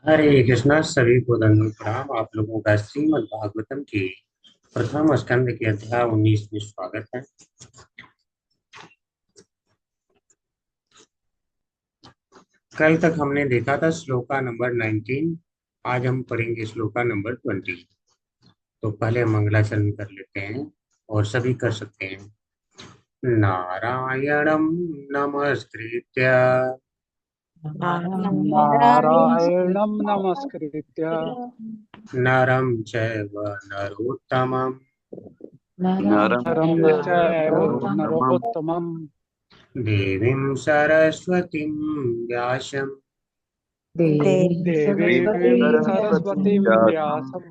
हरे कृष्णा। सभी को दंडवत प्रणाम। आप लोगों का श्रीमद् भागवतम की प्रथम स्कंद के अध्याय 19 में स्वागत है। कल तक हमने देखा था श्लोका नंबर 19। आज हम पढ़ेंगे श्लोका नंबर 20। तो पहले हम मंगलाचरण कर लेते हैं और सभी कर सकते हैं। नारायणं नमस्कृत्य नारायणं नमस्कृत्य नरं चैव नरोत्तमं नरं नरं चैव चैव नरोत्तमं देवीं सरस्वतीं व्यासं देवीं सरस्वतीं सरस्वतीव्यासं व्यासं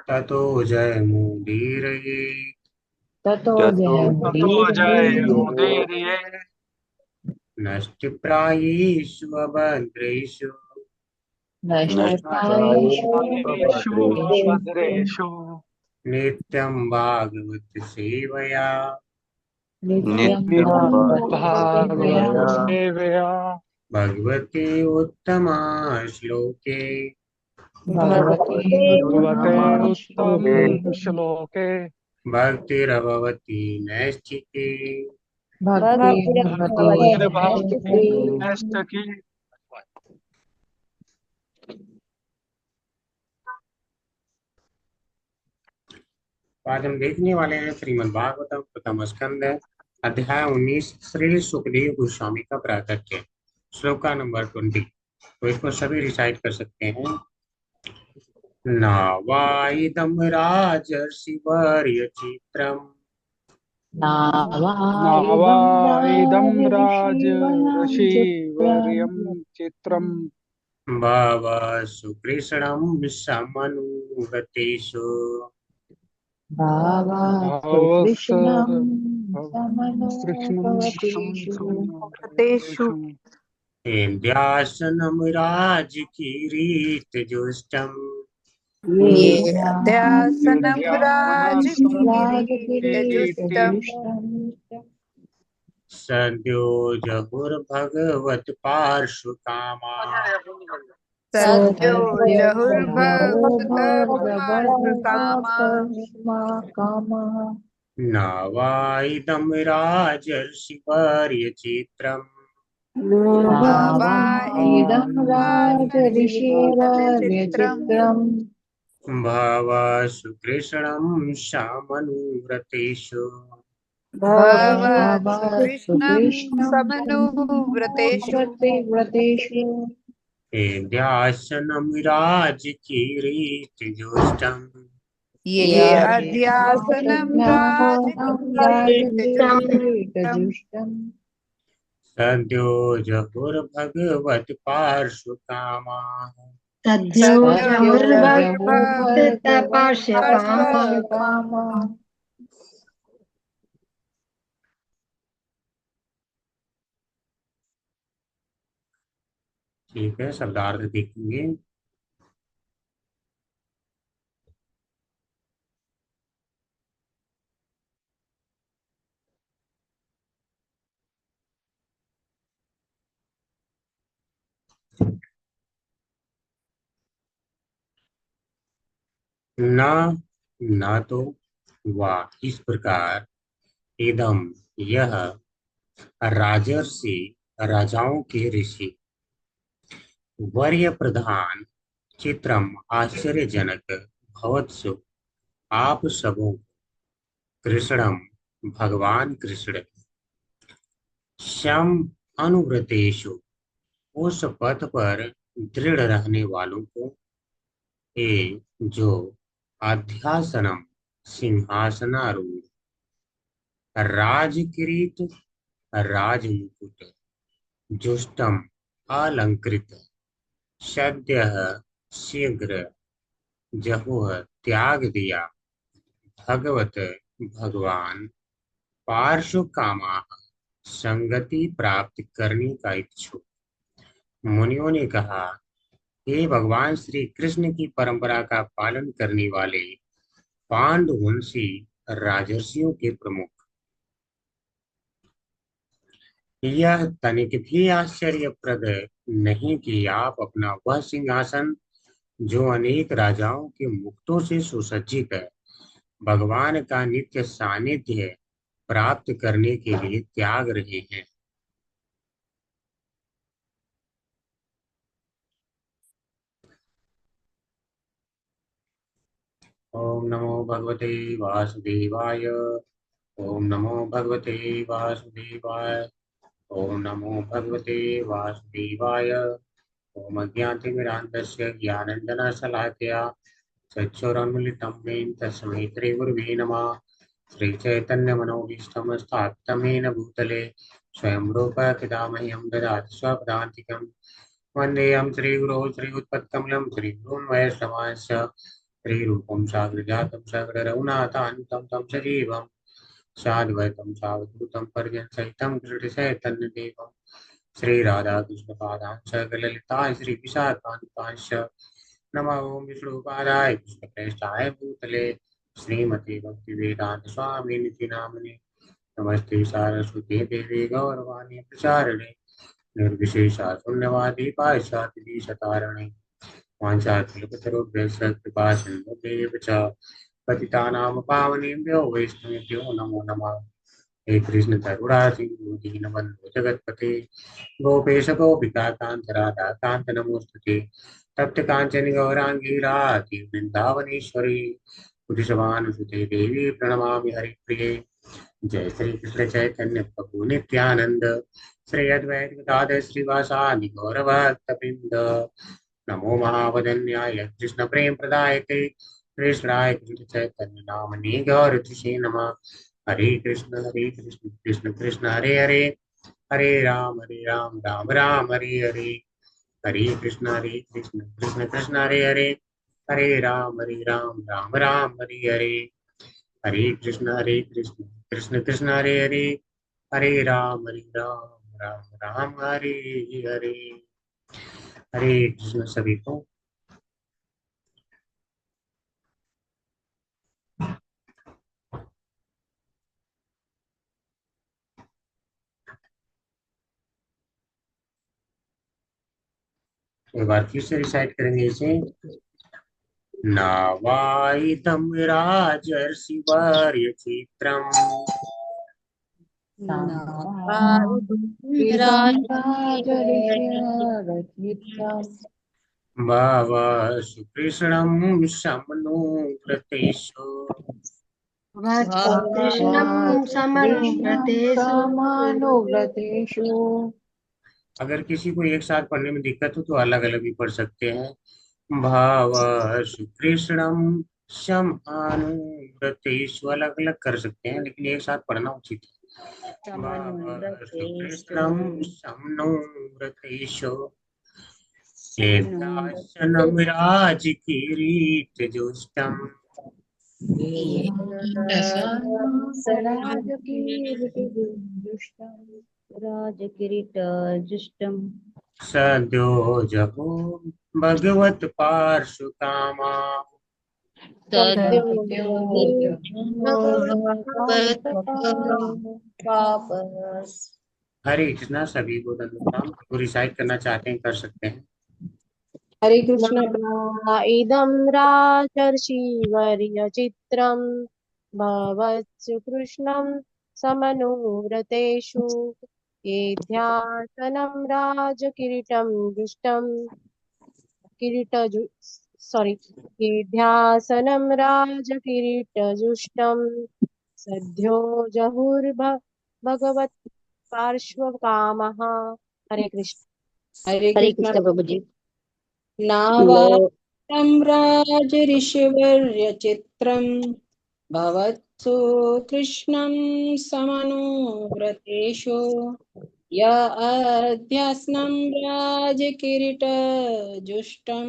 ततो जयमुदीरये। ततो ततो जयमुदीरये। नष्टप्रायेषु अभद्रेषु नष्टप्रायेषु नष्टप्रायेषु अभद्रेषु नित्यं भागवत सेवया नित्यं नित्यं भागवतसेवया भागवत सेवया भगवते उत्तमा श्लोके भगवति भगवते उत्तमा उत्तम श्लोके श्लोके भक्तिरभवति नैष्ठिके। भक्तिर्भवति भक्तिर्भवति नैष्ठिकी। नैष्ठिकी। आज हम देखने वाले हैं श्रीमद् भागवतम प्रथम स्कंद अध्याय 19 श्री सुखदेव गोस्वामी का प्राकट्य श्लोका नंबर 20। तो इसको सभी रिसाइट कर सकते हैं। नावाइदं राजर्षिवर्य चित्रम् नावाइदं नावाइदं राजर्षिवर्यचित्रम् राजर्षिवर्यं चित्रम् भव सुकृष्णं समनुगतेषु भावास्तु भवस कृष्णं कृष्णं समनुगतेषु। संसमतेषु विन्ध्यासनं राजकिरीटजुष्टम् ये ये अध्यासनं राजकिरीटजुष्टम् राजकिरीटजुष्टम् सद्यो जहुर्भगवत्पार्श्वकामाः सद्यो सद्यो जहुर्भवतपार्श्वकामा भगवत्पार्श्वकामः नावाइदं राजर्षिवर्यचित्रम् नावा नावाइदं राजऋषिवरचित्रम् राजऋषिवर्यचित्रम् भव सुकृष्णं समनुव्रतेषु भव भवस्तु सुकृष्णं कृष्णं समनुव्रतेषु व्रतेषु। विन्ध्यासनं राजकिरीटजुष्टम् ये ये अध्यासनं राजकिरीटजुष्टम् राजकिरीटजुष्टम् सद्यो जहुर्भगवत्पार्श्वकामाः तद्यो सद्यो सद्यो जहुर्भक्तपार्श्वकामा जहुर्भगवत्पार्श्वकामः। जहुर्भगवत्पार्श्वकामा ठीक है, शब्दार्थ देखेंगे। न न तो वा इस प्रकार इदम यह राजर्षि राजाओं के ऋषि वर्य प्रधान चित्रम आश्चर्यजनक भवत्सु आप सबों कृष्णम भगवान कृष्ण श्याम अनुव्रतेषु उस पथ पर दृढ़ रहने वालों को ए जो आध्यासनम सिंहासनारूढ़ राजकिरीट राजमुकुट जुष्टम अलंकृत सद्यः शीघ्र जहुः त्याग दिया भगवत भगवान पार्श्व कामाः संगति प्राप्त करने का इच्छुक मुनियों ने कहा, हे भगवान श्री कृष्ण की परंपरा का पालन करने वाले पांडुवंशी राजर्षियों के प्रमुख यह तनिक भी आश्चर्यप्रद नहीं कि आप अपना वह सिंहासन जो अनेक राजाओं के मुक्तों से सुसज्जित है, भगवान का नित्य सानिध्य प्राप्त करने के लिए त्याग रहे हैं। ओम नमो भगवते वासुदेवाय। ओम नमो भगवते वासुदेवाय। ओम नमो भगवते वासुदेवाय। ओम अज्ञानतिमिरान्धस्य ज्ञानञ्जनशलाकया चक्षुरुन्मिलितं येन तस्मै श्रीगुरुवे नमः। श्रीचैतन्यमनोभीष्टं स्थापितं येन भूतले स्वयं रूप पितामह्यं ददाति स्वपदान्तिकं। वन्देऽहं श्रीगुरो श्रीयुत्पत्कमलं श्रीगुरून् वैष्णवांश्च श्रीरूपं साग्रजातं सगरघुनाथान्वितं तं सजीवं साद्वैतं सावधूतं पर्यटसहितं कृष्णचैतन्यदेवं श्रीराधाकृष्णपादांश्च ललिताय श्रीविशाखान्वितांश्च नमो ओं विष्णुपादाय कृष्णप्रेष्ठाय भूतले श्रीमते भक्तिवेदांत स्वामी निति नामने नमस्ते सारस्वती देवी गौरवाणी प्रचारिणे निर्विशेषा शून्यवादी पाश्चात्य शतारणे वाञ्छाकल्पतरुभ्यश्च कृपा सिन्धुभ्येव च पतितानां पावनेभ्यो वैष्णवेभ्यो नमो नमः। हे कृष्ण करुणा सिंधु दीनबन्धु जगत्पते गोपेश गोपिका कांत राधा कांत नमोस्तुते तप्त कांचन गौरांगी राधे वृंदावनेश्वरी पुरुषवानुसुते देवी प्रणमामि हरिप्रिये। जय श्री कृष्ण चैतन्य प्रभु नित्यानंद श्री अद्वैत गदाधर श्रीवासादि गौरभक्तवृंद। नमो महावदन्याय कृष्ण प्रेम प्रदायते कृष्णाय कृष्ण चैतन्य नामने गौरतिषे नमः। हरे कृष्ण कृष्ण कृष्ण हरे हरे हरे राम राम राम हरे हरे। हरे कृष्ण कृष्ण कृष्ण हरे राम राम हरे हरे। हरे कृष्ण कृष्ण कृष्ण हरे हरे राम राम हरे हरे। हरे कृष्ण सभी को। एक बार फिर से रिसाइट करेंगे इसे। नावाइतं राजर्षिवर्य चित्रम् इदं राजऋषिरचितं भव सुकृष्णं शमनुव्रतेषु। कृष्णं कृष्णं समनुव्रतेषु समानुव्रतेषु। अगर किसी को एक साथ पढ़ने में दिक्कत हो तो अलग अलग भी पढ़ सकते हैं। भाव सुकृष्णम समानुव्रतेषु अलग अलग कर सकते हैं, लेकिन एक साथ पढ़ना उचित है। भाव सुकृष्णम समनुव्रतेषु लेप्ताशनं राजकिरीटजुष्टम् राजकिरीटजुष्टम् सद्यो जहो भगवत पार्श्वकामा। हरे कृष्णा सभी को दंडवत। जो रिसाइट करना चाहते हैं कर सकते हैं। हरे कृष्ण इदं राजर्षिवर्यचित्रं भवत्सु कृष्णं समनुव्रतेषु ये ध्यासनं राजकिरीटं दुष्टं किरीटजु सॉरी ये ध्यासनं राजकिरीटजुष्टं सद्यो भगवत् पार्श्वकामः। हरे कृष्ण। हरे हरे कृष्ण। कृष्ण प्रभु जी। नावातं राजऋषिवर्यचित्रं भवत्सु कृष्णं समनुव्रतेषु य अध्यास्नं राजकिरीटजुष्टं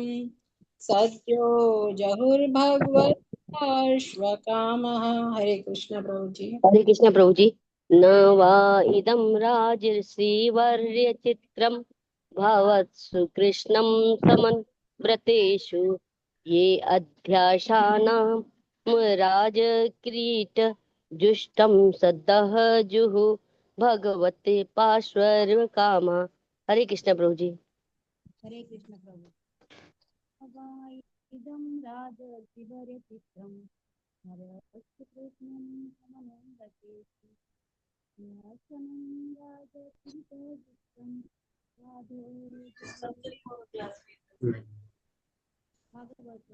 सद्यो जहुर्भगवत्पार्श्वकामः। हरे कृष्ण प्रभु जी। हरे कृष्ण प्रभु जी। न वा इदं राजर्षिवर्य चित्रं भवत्सु कृष्णं समन् व्रतेषु ये अध्याशानां राजकिरीट जुष्टं सद्दः जुः भगवते पार्श्व कामा। हरे कृष्ण प्रभु जी। हरे कृष्ण प्रभु। इदं राजशिवरचित्रं हरकृष्णं समनन्दते सिंहासनं राजकिरीटयुक्तं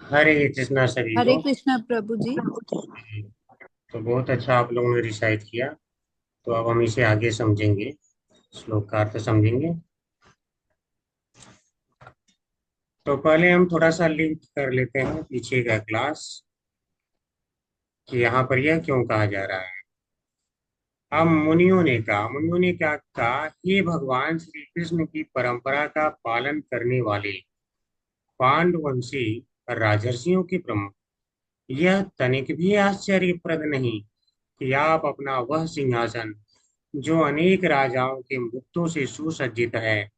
हरे कृष्णा सभी हरे को। कृष्णा प्रभु जी। तो बहुत अच्छा आप लोगों ने रिसाइट किया। तो अब हम इसे आगे समझेंगे, श्लोक का अर्थ समझेंगे। तो पहले हम थोड़ा सा लिंक कर लेते हैं पीछे का क्लास कि यहाँ पर यह क्यों कहा जा रहा है। अब मुनियों ने क्या कहा, ये भगवान श्री कृष्ण की परंपरा का पालन करने वाले पांडवंशी राजर्षियों के प्रमुख, यह तनिक भी आश्चर्यप्रद नहीं कि आप अपना वह सिंहासन जो अनेक राजाओं के मुक्तों से सुसज्जित है,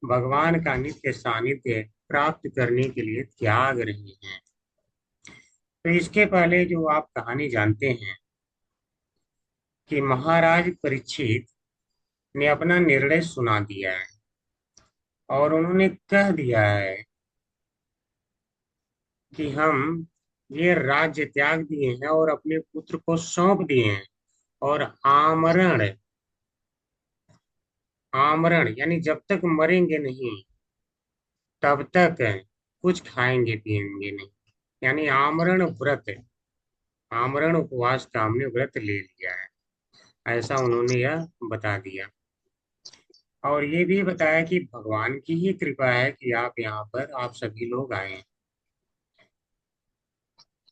भगवान का नित्य सानिध्य प्राप्त करने के लिए त्याग रहे हैं। तो इसके पहले जो आप कहानी जानते हैं कि महाराज परीक्षित ने अपना निर्णय सुना दिया है और उन्होंने कह दिया है कि हम ये राज्य त्याग दिए हैं और अपने पुत्र को सौंप दिए हैं, और आमरण आमरण यानी जब तक मरेंगे नहीं तब तक कुछ खाएंगे पिएंगे नहीं, यानी आमरण व्रत, आमरण उपवास का हमने व्रत ले लिया है, ऐसा उन्होंने यह बता दिया। और ये भी बताया कि भगवान की ही कृपा है कि आप यहाँ पर आप सभी लोग आए हैं।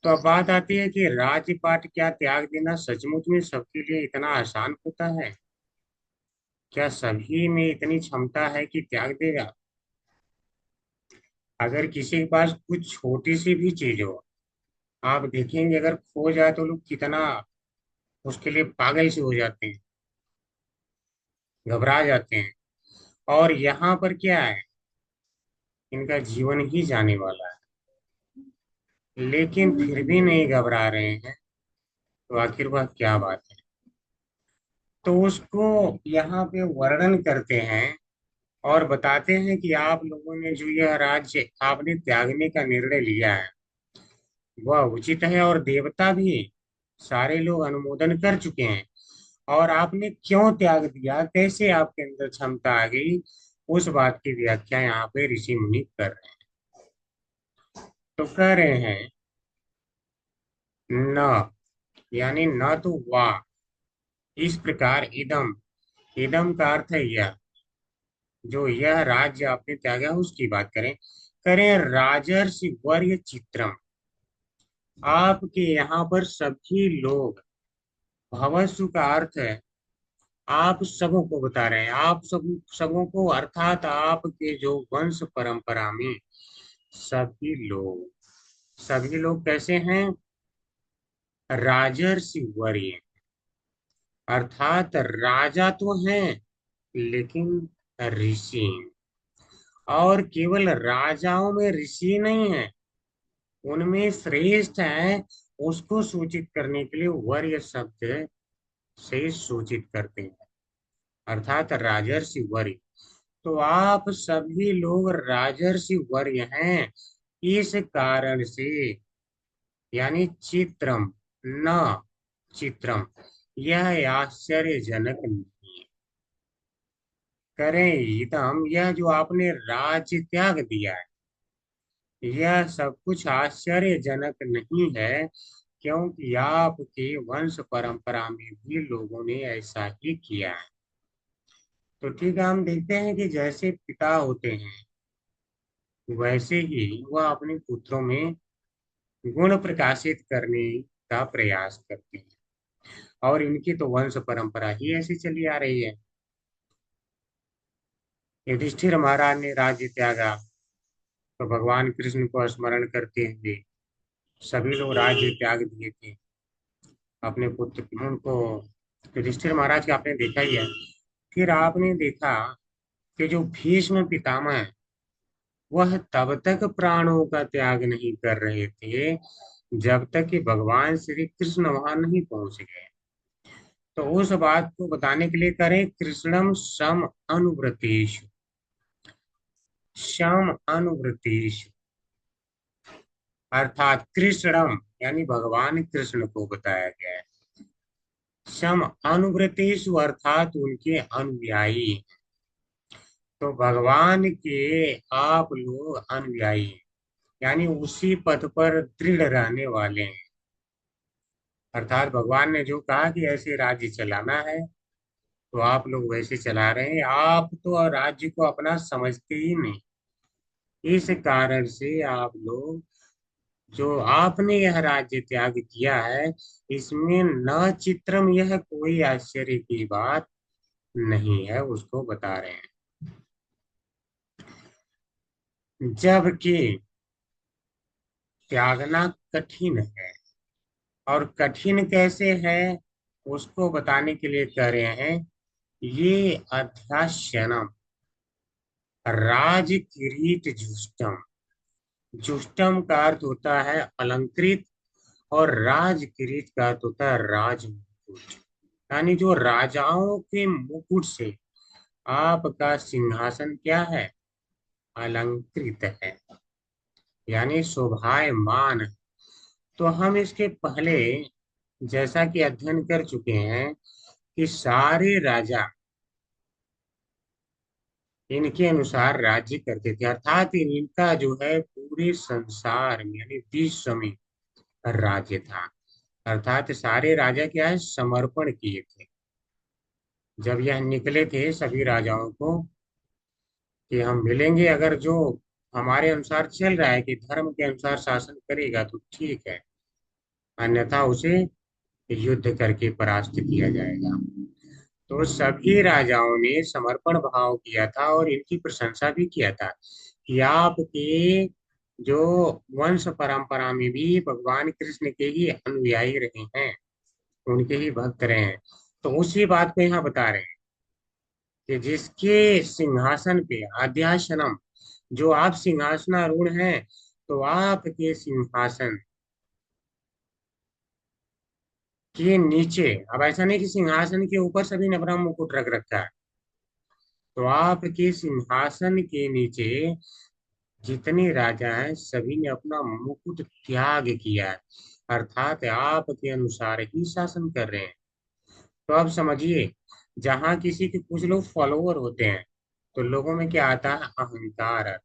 तो अब बात आती है कि राज्यपाट क्या त्याग देना सचमुच में सबके लिए इतना आसान होता है? क्या सभी में इतनी क्षमता है कि त्याग देगा? अगर किसी के पास कुछ छोटी सी भी चीज हो, आप देखेंगे अगर खो जाए तो लोग कितना उसके लिए पागल से हो जाते हैं, घबरा जाते हैं। और यहाँ पर क्या है, इनका जीवन ही जाने वाला है, लेकिन फिर भी नहीं घबरा रहे हैं। तो आखिर वह क्या बात है? तो उसको यहाँ पे वर्णन करते हैं और बताते हैं कि आप लोगों ने जो यह राज्य आपने त्यागने का निर्णय लिया है वह उचित है, और देवता भी सारे लोग अनुमोदन कर चुके हैं। और आपने क्यों त्याग दिया, कैसे आपके अंदर क्षमता आ गई, उस बात की व्याख्या यहाँ पे ऋषि मुनि कर रहे हैं। तो कह रहे हैं न, यानी न तो वाह, इस प्रकार इदम, इदम का अर्थ है यह, जो यह राज्य आपने त्यागा उसकी बात करें। करें राजर्षि वर्य चित्रम, आपके यहाँ पर सभी लोग, भवसु का अर्थ है आप सबों को बता रहे हैं, आप सबों को, अर्थात आपके जो वंश परंपरा में सभी लोग, सभी लोग कैसे हैं? राजर्षि वर्य, अर्थात राजा तो हैं लेकिन ऋषि, और केवल राजाओं में ऋषि नहीं है, उनमें श्रेष्ठ है, उसको सूचित करने के लिए वर्य शब्द से सूचित करते हैं, अर्थात राजर्षि वर्य। तो आप सभी लोग राजर्षि वर्य हैं, इस कारण से, यानी चित्रम, न चित्रम, यह आश्चर्यजनक नहीं है। करें इदम, यह जो आपने राज्य त्याग दिया है यह सब कुछ आश्चर्यजनक नहीं है, क्योंकि आपके वंश परंपरा में भी लोगों ने ऐसा ही किया है। तो ठीक है, हम देखते हैं कि जैसे पिता होते हैं वैसे ही वह अपने पुत्रों में गुण प्रकाशित करने का प्रयास करते हैं, और इनकी तो वंश परंपरा ही ऐसी चली आ रही है। युधिष्ठिर महाराज ने राज्य त्यागा तो भगवान कृष्ण को स्मरण करते हुए सभी लोग राज्य त्याग दिए थे अपने पुत्र उनको। युधिष्ठिर महाराज का आपने देखा ही है। फिर आपने देखा कि जो भीष्म पितामह है वह तब तक प्राणों का त्याग नहीं कर रहे थे जब तक कि भगवान श्री कृष्ण वहां नहीं पहुंच गए। तो उस बात को बताने के लिए करें कृष्णम सम अनुव्रतेषु। सम अनुव्रतेषु अर्थात कृष्णम यानी भगवान कृष्ण को बताया गया है। सम अनुव्रतेषु अर्थात उनके अनुयायी। तो भगवान के आप लोग अनुयायी हैं, यानी उसी पथ पर दृढ़ रहने वाले हैं। अर्थात भगवान ने जो कहा कि ऐसे राज्य चलाना है तो आप लोग वैसे चला रहे हैं। आप तो राज्य को अपना समझते ही नहीं। इस कारण से आप लोग जो आपने यह राज्य त्याग किया है इसमें न चित्रम, यह कोई आश्चर्य की बात नहीं है, उसको बता रहे हैं। जबकि त्यागना कठिन है, और कठिन कैसे है उसको बताने के लिए कह रहे हैं ये अध्याश्यनम राज किरीट जुष्टम। जुष्टम का अर्थ होता है अलंकृत और राज किरीट का अर्थ होता है राज मुकुट। यानी जो राजाओं के मुकुट से आपका सिंहासन क्या है, अलंकृत है, यानी शोभायमान है। तो हम इसके पहले जैसा कि अध्ययन कर चुके हैं कि सारे राजा इनके अनुसार राज्य करते थे, अर्थात इनका जो है पूरे संसार में यानी विश्व में राज्य था। अर्थात सारे राजा क्या है, समर्पण किए थे। जब यह निकले थे सभी राजाओं को कि हम मिलेंगे, अगर जो हमारे अनुसार चल रहा है कि धर्म के अनुसार शासन करेगा तो ठीक है, अन्यथा उसे युद्ध करके परास्त किया जाएगा। तो सभी राजाओं ने समर्पण भाव किया था और इनकी प्रशंसा भी किया था कि आपके जो वंश परंपरा में भी भगवान कृष्ण के ही अनुयायी रहे हैं, उनके ही भक्त रहे हैं। तो उसी बात को यहाँ बता रहे हैं कि जिसके सिंहासन पे आद्यासनम, जो आप सिंहासनारूढ़ हैं, तो आपके सिंहासन के नीचे, अब ऐसा नहीं कि सिंहासन के ऊपर सभी ने अपना मुकुट रख रखा है, तो आपके सिंहासन के नीचे जितने राजा हैं सभी ने अपना मुकुट त्याग किया है, अर्थात आपके अनुसार ही शासन कर रहे हैं। तो अब समझिए, जहां किसी के कुछ लोग फॉलोवर होते हैं तो लोगों में क्या आता है, अहंकार आता है।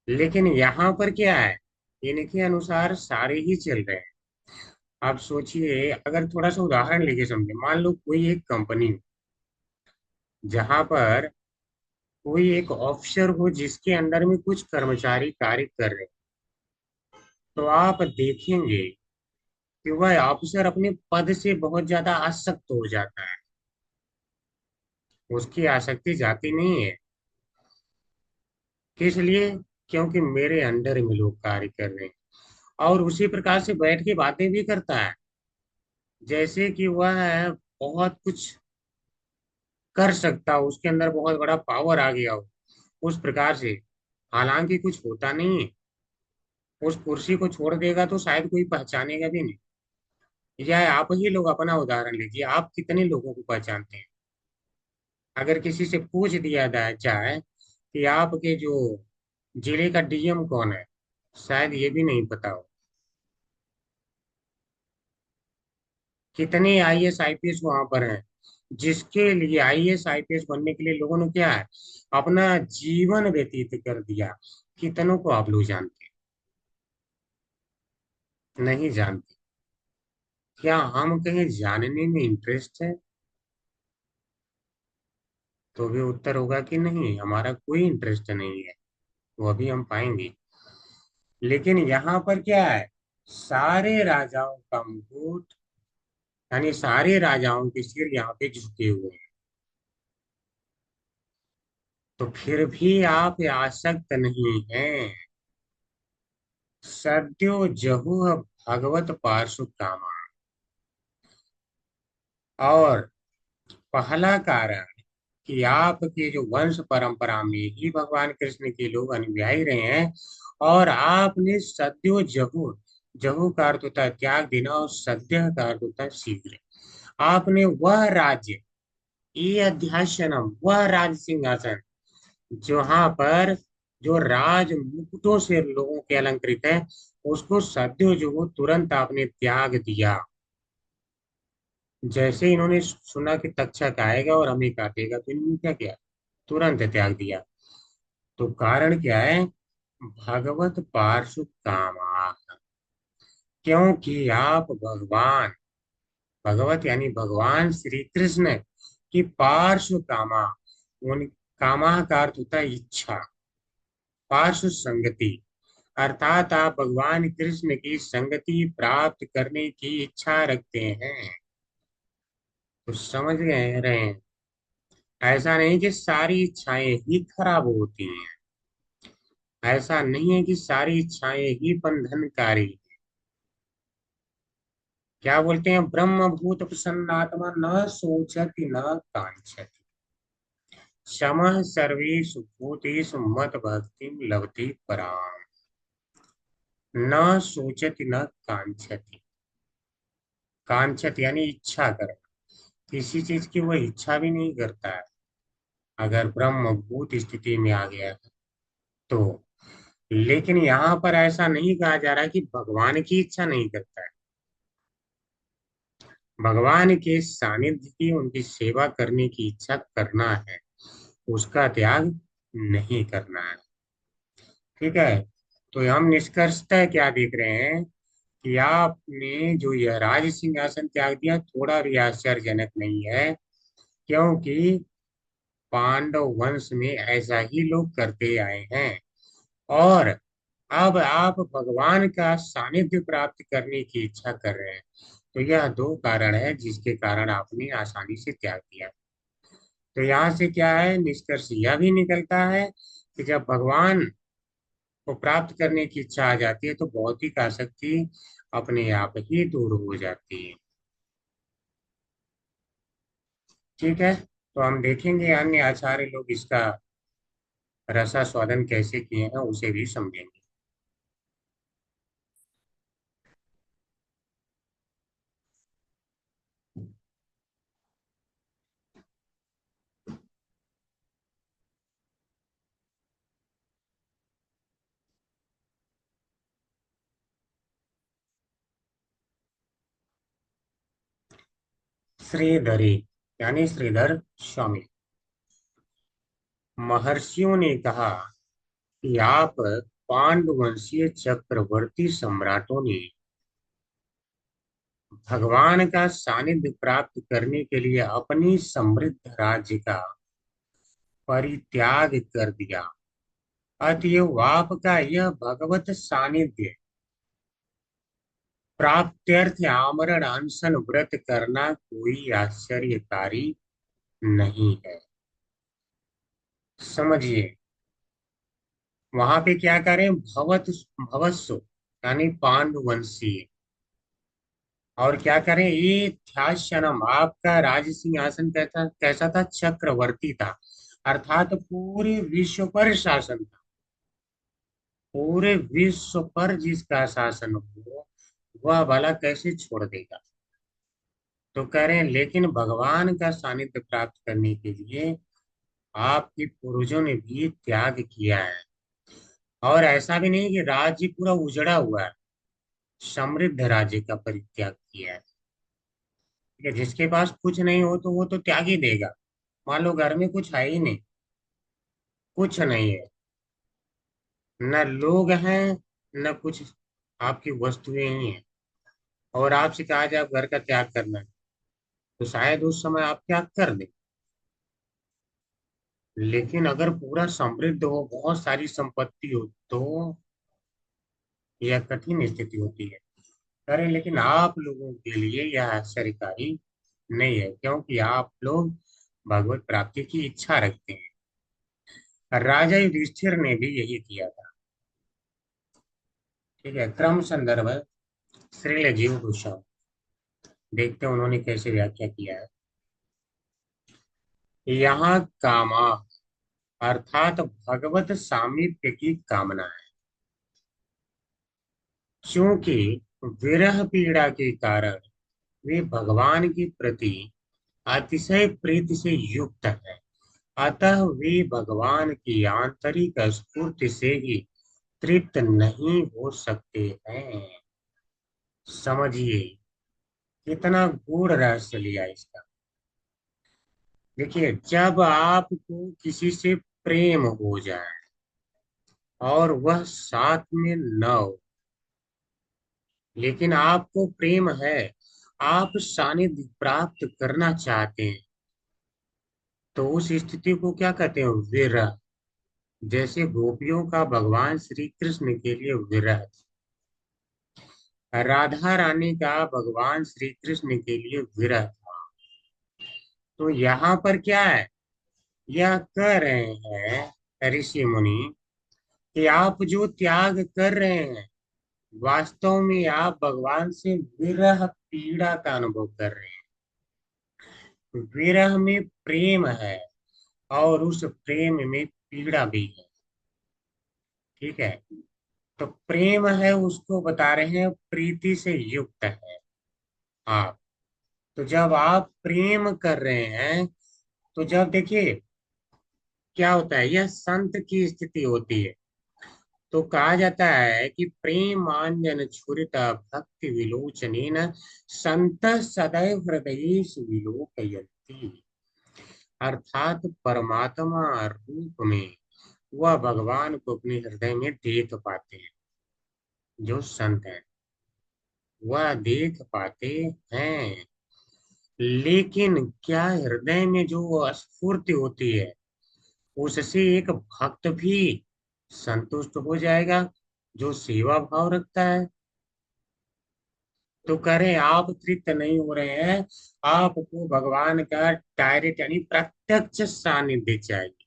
लेकिन यहाँ पर क्या है, इनके अनुसार सारे ही चल रहे हैं। आप सोचिए, अगर थोड़ा सा उदाहरण लेके समझे, मान लो कोई एक कंपनी जहां पर कोई एक ऑफिसर हो जिसके अंडर में कुछ कर्मचारी कार्य कर रहे हैं, तो आप देखेंगे कि वह ऑफिसर अपने पद से बहुत ज्यादा आसक्त हो जाता है, उसकी आसक्ति जाती नहीं है। किस लिए? क्योंकि मेरे अंडर में लोग कार्य कर रहे हैं। और उसी प्रकार से बैठ के बातें भी करता है जैसे कि वह बहुत कुछ कर सकता हो, उसके अंदर बहुत बड़ा पावर आ गया हो, उस प्रकार से। हालांकि कुछ होता नहीं है, उस कुर्सी को छोड़ देगा तो शायद कोई पहचानेगा भी नहीं। या आप ही लोग अपना उदाहरण लीजिए, आप कितने लोगों को पहचानते हैं? अगर किसी से पूछ दिया जाए कि आपके जो जिले का डीएम कौन है, शायद ये भी नहीं पता हो। कितने आईएएस आईपीएस वहां पर हैं, जिसके लिए आईएएस आईपीएस बनने के लिए लोगों ने क्या है, अपना जीवन व्यतीत कर दिया। कितनों को आप लोग जानते हैं? नहीं जानते। क्या हम कहीं जानने में इंटरेस्ट है? तो भी उत्तर होगा कि नहीं, हमारा कोई इंटरेस्ट नहीं है। वो अभी हम पाएंगे। लेकिन यहाँ पर क्या है, सारे राजाओं का मुकुट, यानी सारे राजाओं के सिर यहाँ पे झुके हुए हैं। तो फिर भी आप आसक्त नहीं हैं। सद्यो जहुः भगवत पार्षु कामा। और पहला कारण कि आपके जो वंश परंपरा में ही भगवान कृष्ण के लोग अनुयायी रहे हैं, और आपने सद्यो जहुः जहु का अर्थ होता है त्याग देना और सद्य का अर्थ होता है शीघ्र। आपने वह राज्य, ये अध्यासनम, वह राज सिंहासन जहाँ पर जो राज मुकुटों से लोगों के अलंकृत है, उसको सद्यो जो वो तुरंत आपने त्याग दिया। जैसे इन्होंने सुना कि तक्षक आएगा और हमें काटेगा, तो इन्होंने क्या किया? तुरंत त्याग दिया। तो कारण क्या है? भगवत पार्षु कामा, क्योंकि आप भगवान, भगवत यानी भगवान श्री कृष्ण की पार्श्व कामा, उन कामा का अर्थ होता है इच्छा, पार्श्व संगति, अर्थात आप भगवान कृष्ण की संगति प्राप्त करने की इच्छा रखते हैं। तो समझ गए रहे हैं? ऐसा नहीं कि सारी इच्छाएं ही खराब होती हैं, ऐसा नहीं है कि सारी इच्छाएं ही बंधनकारी। क्या बोलते हैं? ब्रह्म भूत प्रसन्नात्मा न सोचति न कांक्षति, क्षमः सर्वेषु भूतेषु मत भक्तिं लभते पराम, न सोचति न कांक्षति। कांक्षत यानी इच्छा करना, किसी चीज की वह इच्छा भी नहीं करता है अगर ब्रह्म भूत स्थिति में आ गया है तो। लेकिन यहाँ पर ऐसा नहीं कहा जा रहा कि भगवान की इच्छा नहीं करता है। भगवान के सानिध्य की, उनकी सेवा करने की इच्छा करना है, उसका त्याग नहीं करना है। ठीक है, तो हम निष्कर्षतः क्या देख रहे हैं कि आपने जो यह राज सिंहासन त्याग दिया, थोड़ा भी आश्चर्यजनक नहीं है, क्योंकि पांडव वंश में ऐसा ही लोग करते आए हैं। और अब आप भगवान का सानिध्य प्राप्त करने की इच्छा कर रहे हैं, तो यह दो कारण है जिसके कारण आपने आसानी से त्याग दिया। तो यहाँ से क्या है, निष्कर्ष यह भी निकलता है कि जब भगवान को प्राप्त करने की इच्छा आ जाती है तो भौतिक आसक्ति अपने आप ही दूर हो जाती है। ठीक है, तो हम देखेंगे अन्य आचार्य लोग इसका रसास्वादन कैसे किए हैं, उसे भी समझेंगे। श्रीधरी यानी श्रीधर स्वामी, महर्षियों ने कहा कि आप पांडुवंशीय चक्रवर्ती सम्राटों ने भगवान का सानिध्य प्राप्त करने के लिए अपनी समृद्ध राज्य का परित्याग कर दिया, अतएव आपका यह भगवत सानिध्य प्राप्त्यर्थ आमरण अनशन व्रत करना कोई आश्चर्यकारी नहीं है। समझिए, वहां पे क्या करें? भवस्व यानी पांडुवंशीय, और क्या करें? ये ध्यासनम, आपका राज सिंहासन कैसा कैसा था? चक्रवर्ती था, अर्थात पूरे विश्व पर शासन था। पूरे विश्व पर जिसका शासन हो वह भला कैसे छोड़ देगा? तो कह रहे हैं लेकिन भगवान का सानिध्य प्राप्त करने के लिए आपके पूर्वजों ने भी त्याग किया है। और ऐसा भी नहीं कि राज्य पूरा उजड़ा हुआ है, समृद्ध राज्य का परित्याग किया है। ठीक है, जिसके पास कुछ नहीं हो तो वो तो त्याग ही देगा। मान लो घर में कुछ है ही नहीं, कुछ नहीं है, न लोग हैं न कुछ, आपकी वस्तुएं ही हैं, और आपसे कहा जाए आप घर का त्याग करना है, तो शायद उस समय आप त्याग कर दें। लेकिन अगर पूरा समृद्ध हो, बहुत सारी संपत्ति हो, तो यह कठिन स्थिति होती है। करें, लेकिन आप लोगों के लिए यह आश्चर्यकारी नहीं है, क्योंकि आप लोग भगवत प्राप्ति की इच्छा रखते हैं। राजा युधिष्ठिर ने भी यही किया था। ठीक है, क्रम संदर्भ श्रील जीव गोस्वामी, देखते हैं उन्होंने कैसे व्याख्या किया है। यहाँ कामा अर्थात भगवत सामीप्य की कामना है, क्योंकि विरह पीड़ा के कारण वे भगवान के प्रति अतिशय प्रीति से युक्त है। अतः वे भगवान की आंतरिक स्फूर्ति से ही तृप्त नहीं हो सकते हैं। समझिए कितना गूढ़ रहस्य लिया इसका। देखिए, जब आपको किसी से प्रेम हो जाए और वह साथ में न हो, लेकिन आपको प्रेम है, आप सानिध्य प्राप्त करना चाहते हैं, तो उस स्थिति को क्या कहते हैं? विरह। जैसे गोपियों का भगवान श्री कृष्ण के लिए विरह था, राधा रानी का भगवान श्री कृष्ण के लिए विरह था। तो यहाँ पर क्या है, यह कह रहे हैं ऋषि मुनि कि आप जो त्याग कर रहे हैं, वास्तव में आप भगवान से विरह पीड़ा का अनुभव कर रहे हैं। विरह में प्रेम है और उस प्रेम में पीड़ा भी है। ठीक है, तो प्रेम है उसको बता रहे हैं प्रीति से युक्त है आप। तो जब आप प्रेम कर रहे हैं, तो जब देखिए क्या होता है, यह संत की स्थिति होती है। तो कहा जाता है कि प्रेमांजन छुरित भक्ति विलोचनेन संत सदैव हृदयेषु विलोकयन्ति। अर्थात परमात्मा रूप में वह भगवान को अपने हृदय में देख पाते हैं। जो संत है वह देख पाते हैं, लेकिन क्या हृदय में जो स्फूर्ति होती है उससे एक भक्त भी संतुष्ट हो जाएगा जो सेवा भाव रखता है? तो करें, आप तृप्त नहीं हो रहे हैं, आपको भगवान का डायरेक्ट यानी प्रत्यक्ष सानिध्य चाहिए।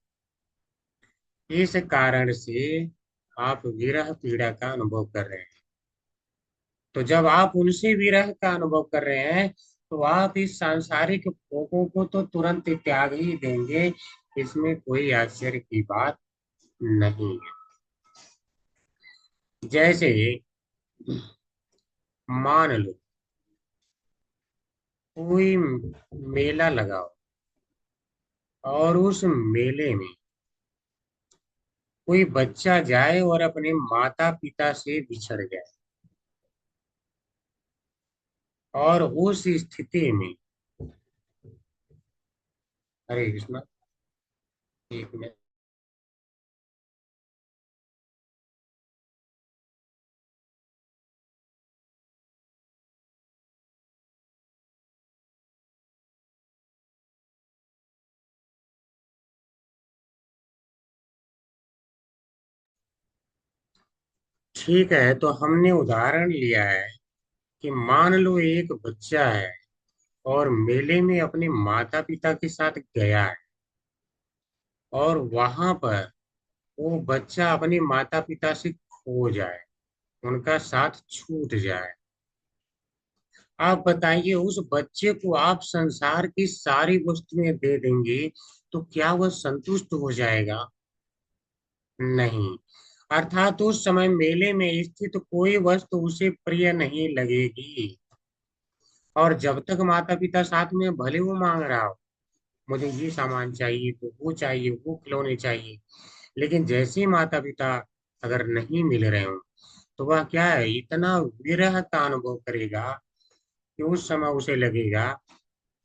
इस कारण से आप विरह पीड़ा का अनुभव कर रहे हैं। तो जब आप उनसे विरह का अनुभव कर रहे हैं, तो आप इस सांसारिक भोगों को तो तुरंत त्याग ही देंगे, इसमें कोई आश्चर्य की बात नहीं है। जैसे मान लो कोई मेला लगाओ और उस मेले में कोई बच्चा जाए और अपने माता पिता से बिछड़ जाए, और उस स्थिति में, हरे कृष्णा, एक मिनट। ठीक है, तो हमने उदाहरण लिया है कि मान लो एक बच्चा है और मेले में अपने माता पिता के साथ गया है, और वहां पर वो बच्चा अपने माता पिता से खो जाए, उनका साथ छूट जाए। आप बताइए, उस बच्चे को आप संसार की सारी वस्तुएं दे देंगे तो क्या वह संतुष्ट हो जाएगा? नहीं। अर्थात उस समय मेले में स्थित कोई वस्तु उसे प्रिय नहीं लगेगी, और जब तक माता पिता साथ में, भले वो मांग रहा हो मुझे ये सामान चाहिए, तो वो चाहिए, वो खिलौने चाहिए, लेकिन जैसे ही माता पिता अगर नहीं मिल रहे हो, तो वह क्या है, इतना विरह का अनुभव करेगा कि उस समय उसे लगेगा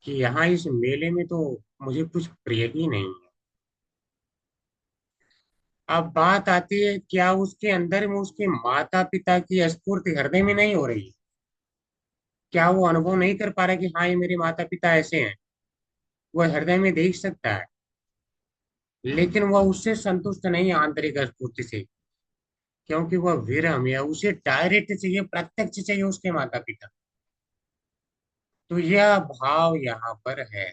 कि यहाँ इस मेले में तो मुझे कुछ प्रिय ही नहीं है। अब बात आती है, क्या उसके अंदर में उसके माता पिता की स्फूर्ति हृदय में नहीं हो रही? क्या वो अनुभव नहीं कर पा रहा कि हाँ ये मेरे माता पिता ऐसे हैं? वह हृदय में देख सकता है, लेकिन वह उससे संतुष्ट नहीं है आंतरिक स्फूर्ति से, क्योंकि वह विरह में है, उसे डायरेक्ट चाहिए, प्रत्यक्ष चाहिए उसके माता पिता। तो यह भाव यहाँ पर है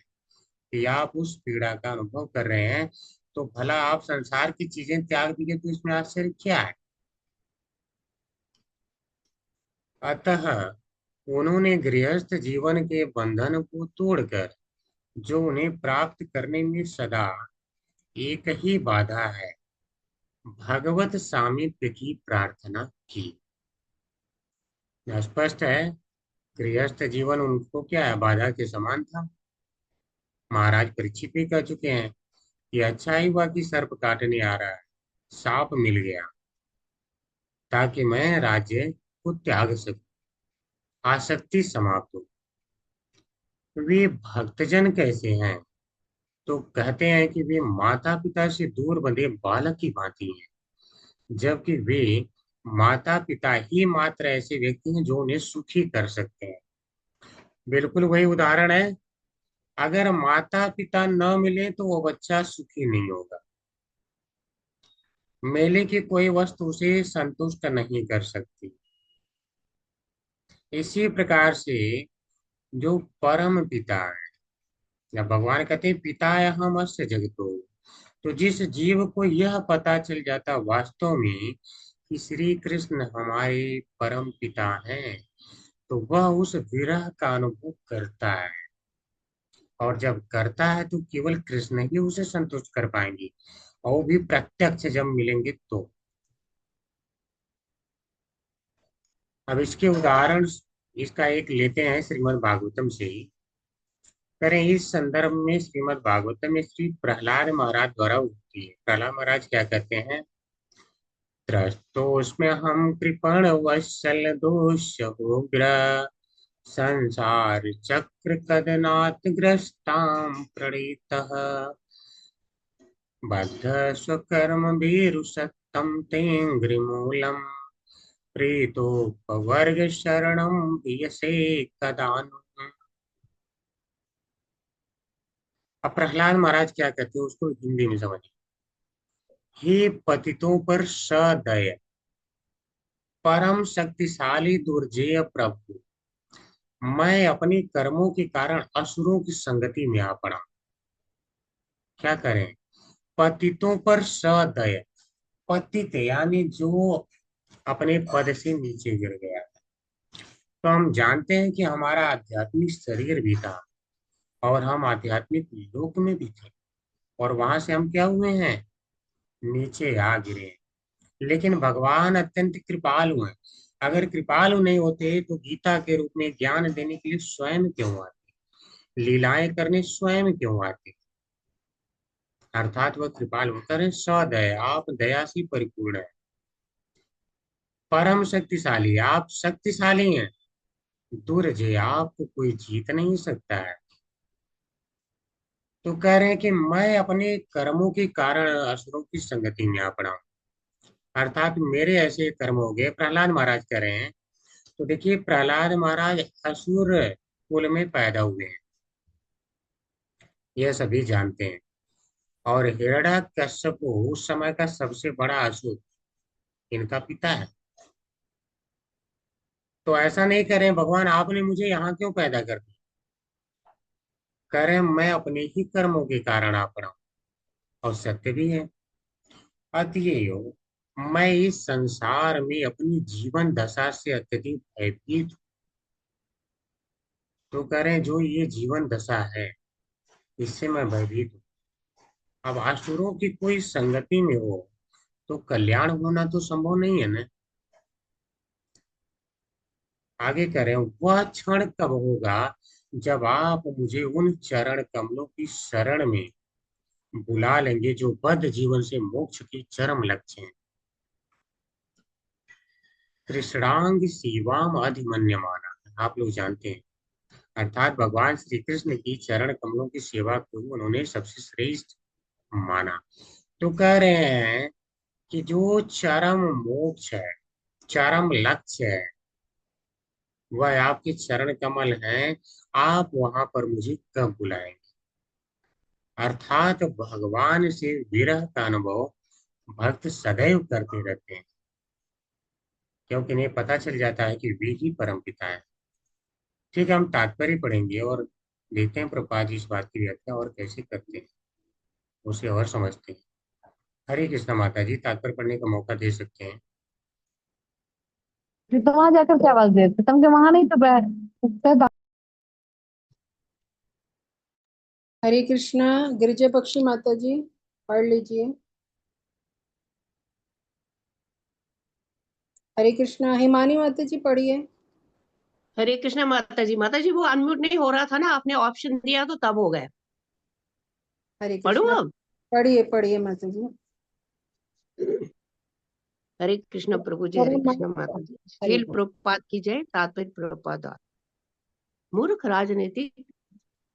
कि आप उस पीड़ा का अनुभव कर रहे हैं, तो भला आप संसार की चीजें त्याग दीजिए, तो इसमें आश्चर्य क्या है? अतः उन्होंने गृहस्थ जीवन के बंधन को तोड़कर, जो उन्हें प्राप्त करने में सदा एक ही बाधा है, भगवत सामीप्य की प्रार्थना की। स्पष्ट है, गृहस्थ जीवन उनको क्या है, बाधा के समान था। महाराज परीक्षित भी कह चुके हैं कि अच्छा ही हुआ कि सर्प काटने आ रहा है, सांप मिल गया, ताकि मैं राज्य को त्याग सकूं, आसक्ति समाप्त हो। वे भक्तजन कैसे हैं? तो कहते हैं कि वे माता पिता से दूर बंधे बालक की भांति हैं, जबकि वे माता पिता ही मात्र ऐसे व्यक्ति हैं जो उन्हें सुखी कर सकते हैं। बिल्कुल वही उदाहरण है, अगर माता पिता न मिले तो वो बच्चा सुखी नहीं होगा। मेले की कोई वस्तु उसे संतुष्ट नहीं कर सकती। इसी प्रकार से जो परम पिता है, या भगवान कहते हैं पिता हम अस्य जगतो, तो जिस जीव को यह पता चल जाता वास्तव में कि श्री कृष्ण हमारे परम पिता हैं, तो वह उस विरह का अनुभव करता है। और जब करता है तो केवल कृष्ण ही उसे संतुष्ट कर पाएंगे, और वो भी प्रत्यक्ष जब मिलेंगे तो। अब इसके उदाहरण इसका एक लेते हैं श्रीमद् भागवतम से ही। करें इस संदर्भ में श्रीमद् भागवतम में श्री प्रहलाद महाराज द्वारा उक्ति है। प्रहलाद महाराज क्या कहते हैं? त्रस्तोस्म्य हम कृपण वत्सल दोष हो ग्रह संसार चक्र कदनात् ग्रस्ताम प्रणीतः बद्ध स्वकर्म भीरुसत्तम तेङ्घ्रिमूलम् प्रीतोपवर्ग शरणं यसे कदानु। अब प्रहलाद महाराज क्या कहते हैं उसको हिंदी में समझिए। हे पतितों पर सदय परम शक्तिशाली दुर्जेय प्रभु, मैं अपने कर्मों के कारण असुरों की संगति में आ पड़ा। क्या करें? पतितों पर सदय, पतित यानी जो अपने पद से नीचे गिर गया। तो हम जानते हैं कि हमारा आध्यात्मिक शरीर भी था और हम आध्यात्मिक लोक में भी थे, और वहां से हम क्या हुए हैं? नीचे आ गिरे। लेकिन भगवान अत्यंत कृपालु हैं। अगर कृपालु नहीं होते तो गीता के रूप में ज्ञान देने के लिए स्वयं क्यों आते, लीलाएं करने स्वयं क्यों आते? अर्थात वह कृपालु करें सदय, आप दया से परिपूर्ण है। परम शक्तिशाली, आप शक्तिशाली हैं। दुर्जय, आपको कोई जीत नहीं सकता है। तो कह रहे हैं कि मैं अपने कर्मों के कारण असुरों की संगति में आ पड़ा हूं, अर्थात मेरे ऐसे कर्म हो गए। प्रहलाद महाराज कह रहे हैं। तो देखिए, प्रहलाद महाराज असुर कुल में पैदा हुए हैं, यह सभी जानते हैं। और हिरण्यकश्यप उस समय का सबसे बड़ा असुर इनका पिता है। तो ऐसा नहीं करें भगवान आपने मुझे यहाँ क्यों पैदा कर दिया। कह रहे हैं मैं अपने ही कर्मों के कारण आ पड़ा हूं, और सत्य भी है। अतएव मैं इस संसार में अपनी जीवन दशा से अत्यधिक भयभीत हूं। तो कह रहे हैं जो ये जीवन दशा है इससे मैं भयभीत हूँ। अब असुरों की कोई संगति में हो तो कल्याण होना तो संभव नहीं है ना। आगे कह रहे हैं वह क्षण कब होगा जब आप मुझे उन चरण कमलों की शरण में बुला लेंगे जो बद्ध जीवन से मोक्ष की चरम लक्ष्य है। कृष्णांग सीवाम अधिमन्यमाना, आप लोग जानते हैं, अर्थात भगवान श्री कृष्ण की चरण कमलों की सेवा को उन्होंने सबसे श्रेष्ठ माना। तो कह रहे हैं कि जो चरम मोक्ष है, चरम लक्ष्य है, वह आपके चरण कमल हैं। आप वहां पर मुझे कब बुलाएंगे? अर्थात भगवान से विरह का अनुभव भक्त सदैव करते रहते हैं, क्योंकि इन्हें पता चल जाता है कि वे ही परम पिता है। ठीक है, हम तात्पर्य पढ़ेंगे और देखते हैं प्रभुपाद जी इस बात की व्याख्या और कैसे करते हैं, उसे और समझते हैं। हरे कृष्ण माता जी, तात्पर्य पढ़ने का मौका दे सकते हैं। फिर तो वहां जाकर क्या आवाज देते तुम, वहां नहीं तो बैठ। हरे कृष्णा। गिरिजा पक्षी माता जी पढ़ लीजिए। हरे कृष्णा। हिमानी माता जी पढ़िए। हरे कृष्णा माता जी वो अनम्यूट नहीं हो रहा था ना, आपने ऑप्शन दिया तो तब हो गया। हरे पढ़ू कृष्णा। अब? पढ़िए पढ़िए माता जी। हरे कृष्ण प्रभु जी, हरे हरे माता कृष्ण माता जी। हरे शील प्रभुपाद की जय, तात्पर्य प्रभुपाद द्वारा। मूर्ख राजनीतिक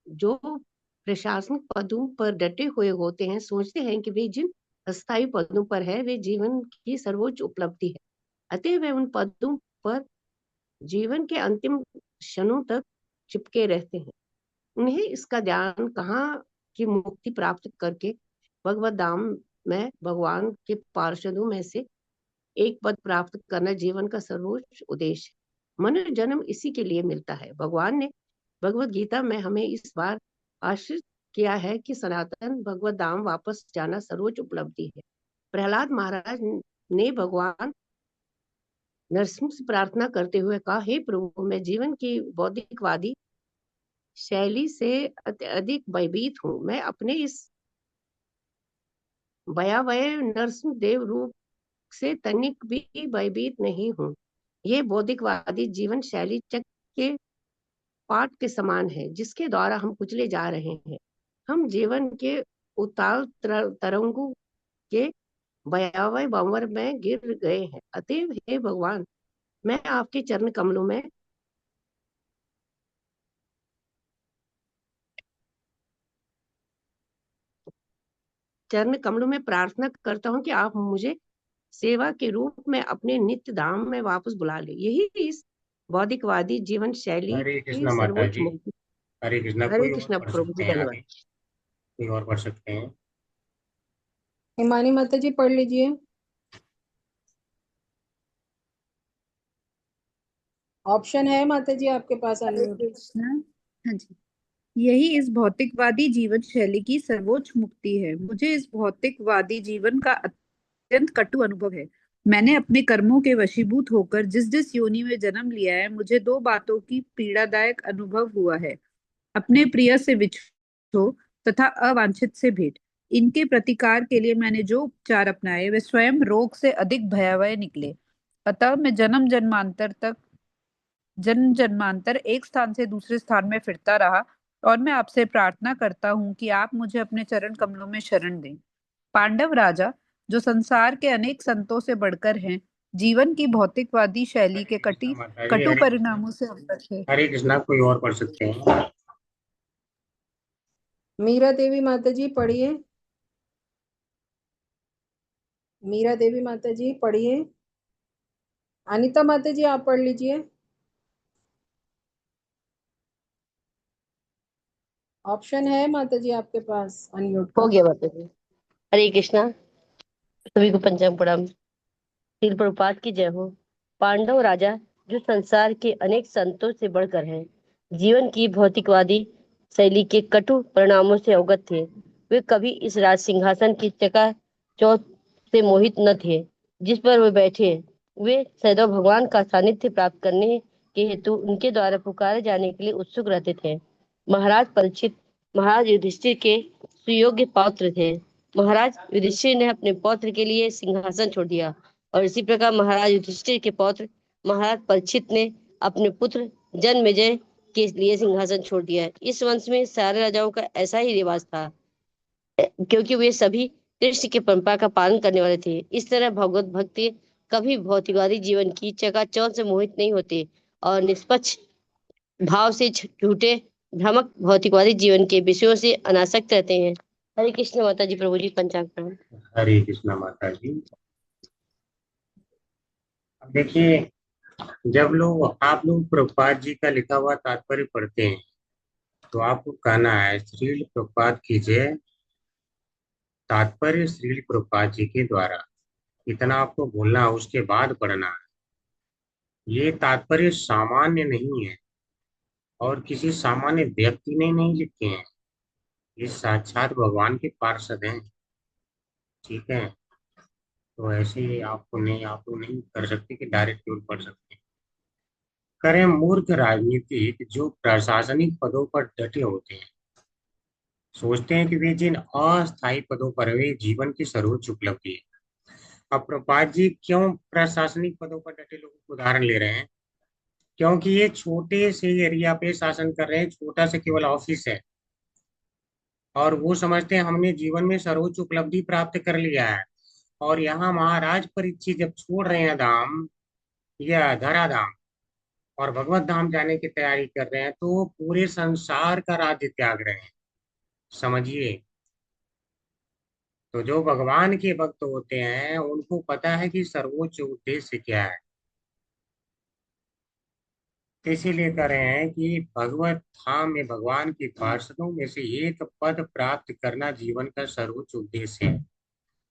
जो प्रशासनिक पदों पर डटे हुए होते हैं सोचते हैं कि वे जिन अस्थायी पदों पर है वे जीवन की सर्वोच्च उपलब्धि है, अतः वे उन पदों पर जीवन के अंतिम क्षणों तक चिपके रहते हैं। उन्हें इसका ध्यान कहाँ की मुक्ति प्राप्त करके भगवत धाम में भगवान के पार्षदों में से एक पद प्राप्त करना जीवन का सर्वोच्च उद्देश्य है। मनुष्य जन्म इसी के लिए मिलता है। भगवान ने भगवत गीता में हमें इस बार आश्रित किया है कि सनातन भगवत धाम वापस जाना सर्वोच्च उपलब्धि है। प्रहलाद महाराज ने भगवान नरसिंह से प्रार्थना करते हुए कहा, हे प्रभु, मैं जीवन की बौद्धिकवादी शैली से अत्यधिक भयभीत हूँ। मैं अपने इस भयावह नरसिंह देव रूप से तनिक भी भयभीत नहीं हूँ। ये बौद्धिकवादी जीवन शैली चक्र के पाठ के समान है जिसके द्वारा हम कुचले जा रहे हैं। हम जीवन के उताल तरंगों के भयावह भंवर में गिर गए हैं। अतएव हे भगवान, मैं आपके चरण कमलों में प्रार्थना करता हूँ कि आप मुझे सेवा के रूप में अपने नित्य धाम में वापस बुला ले। यही इस बौद्धिकवादी जीवन शैली हरे की कृष्णा माता सर्वोच्च जी। मुक्ति। हरे कृष्णा, हरे कोई और कृष्ण पढ़ प्रभु जी, सकते हैं धन्यवाद। आगे? कोई और पढ़ सकते हैं? हिमानी माता जी पढ़ लीजिए। ऑप्शन है माता जी आपके पास हरे अनम्यूट। कृष्णा। हाँ जी। यही इस भौतिकवादी जीवन शैली की सर्वोच्च मुक्ति है। मुझे इस भौतिकवादी जीवन का अत्यंत कटु अनुभव है। मैंने अपने कर्मों के वशीभूत होकर जिस जिस योनि में जन्म लिया है, मुझे दो बातों की पीड़ादायक अनुभव हुआ है। अपने प्रिय से विछो तथा अवांछित से भेंट। इनके प्रतिकार के लिए मैंने जो उपचार अपनाए वे स्वयं रोग से अधिक भयावह निकले। अतः मैं जन्म जन्मांतर एक स्थान से दूसरे स्थान में फिरता रहा, और मैं आपसे प्रार्थना करता हूँ कि आप मुझे अपने चरण कमलों में शरण दें। पांडव राजा, जो संसार के अनेक संतों से बढ़कर हैं, जीवन की भौतिकवादी शैली हरे के कृष्णा माता जी। कटु हरे कृष्णा। परिणामों से अवगत है। हरे कृष्णा, कोई और पढ़ सकते हैं? मीरा देवी माता जी पढ़िए। मीरा देवी माता जी पढ़िए। अनीता माता जी आप पढ़ लीजिए। ऑप्शन है माता जी आपके पास अनम्यूट हो का। गया माता जी। हरे कृष्णा, सभी को पंचांग प्रणाम। श्रील प्रभुपाद की जय हो। पांडव राजा, जो संसार के अनेक संतों से बढ़कर हैं, जीवन की भौतिकवादी शैली के कटु परिणामों से अवगत थे। वे कभी इस राज सिंहासन की चकाचौंध से मोहित न थे जिस पर वे बैठे। वे सदैव भगवान का सानिध्य प्राप्त करने के हेतु उनके द्वारा पुकारे जाने के लिए उत्सुक रहते थे। महाराज परीक्षित महाराज युधिष्ठिर के सुयोग्य पात्र थे। महाराज युधिष्ठिर ने अपने पौत्र के लिए सिंहासन छोड़ दिया, और इसी प्रकार महाराज युधिष्ठिर के पौत्र महाराज परीक्षित ने अपने पुत्र जन्मेजय के लिए सिंहासन छोड़ दिया। इस वंश में सारे राजाओं का ऐसा ही रिवाज था, क्योंकि वे सभी कृष्ण की परंपरा का पालन करने वाले थे। इस तरह भगवत भक्ति कभी भौतिकवादी जीवन की चकाचौंध से मोहित नहीं होते और निष्पक्ष भाव से झूठे भ्रामक भौतिकवादी जीवन के विषयों से अनासक्त रहते हैं। हरे कृष्ण माता जी। प्रभु जी, पंचांग प्रणाम। हरे कृष्णा माता जी। अब देखिए, जब आप लोग प्रभुपाद जी का लिखा हुआ तात्पर्य पढ़ते हैं तो आपको कहना है श्रील प्रभुपाद की जय, तात्पर्य श्रील प्रभुपाद जी के द्वारा। इतना आपको बोलना है, उसके बाद पढ़ना है। ये तात्पर्य सामान्य नहीं है और किसी सामान्य व्यक्ति ने नहीं लिखे हैं। ये साक्षात भगवान के पार्षद हैं। ठीक है, तो ऐसे आप लोग नहीं कर सकते कि डायरेक्ट केवल पढ़ सकते हैं। करें मूर्ख राजनीतिक जो प्रशासनिक पदों पर डटे होते हैं सोचते हैं कि वे जिन अस्थायी पदों पर वे जीवन की सर्वोच्च उपलब्धि है। अब प्रभुपाद जी क्यों प्रशासनिक पदों पर डटे लोगों को उदाहरण ले रहे हैं? क्योंकि ये छोटे से एरिया पे शासन कर रहे हैं, छोटा से केवल ऑफिस है, और वो समझते हैं हमने जीवन में सर्वोच्च उपलब्धि प्राप्त कर लिया है। और यहाँ महाराज परीक्षित जब छोड़ रहे हैं धाम, या धराधाम, और भगवत धाम जाने की तैयारी कर रहे हैं, तो वो पूरे संसार का राज्य त्याग रहे हैं। समझिए। तो जो भगवान के भक्त होते हैं उनको पता है कि सर्वोच्च उद्देश्य क्या है। तो इसीलिए कह रहे हैं कि भगवत धाम में भगवान के पार्षदों में से एक पद प्राप्त करना जीवन का सर्वोच्च उद्देश्य है,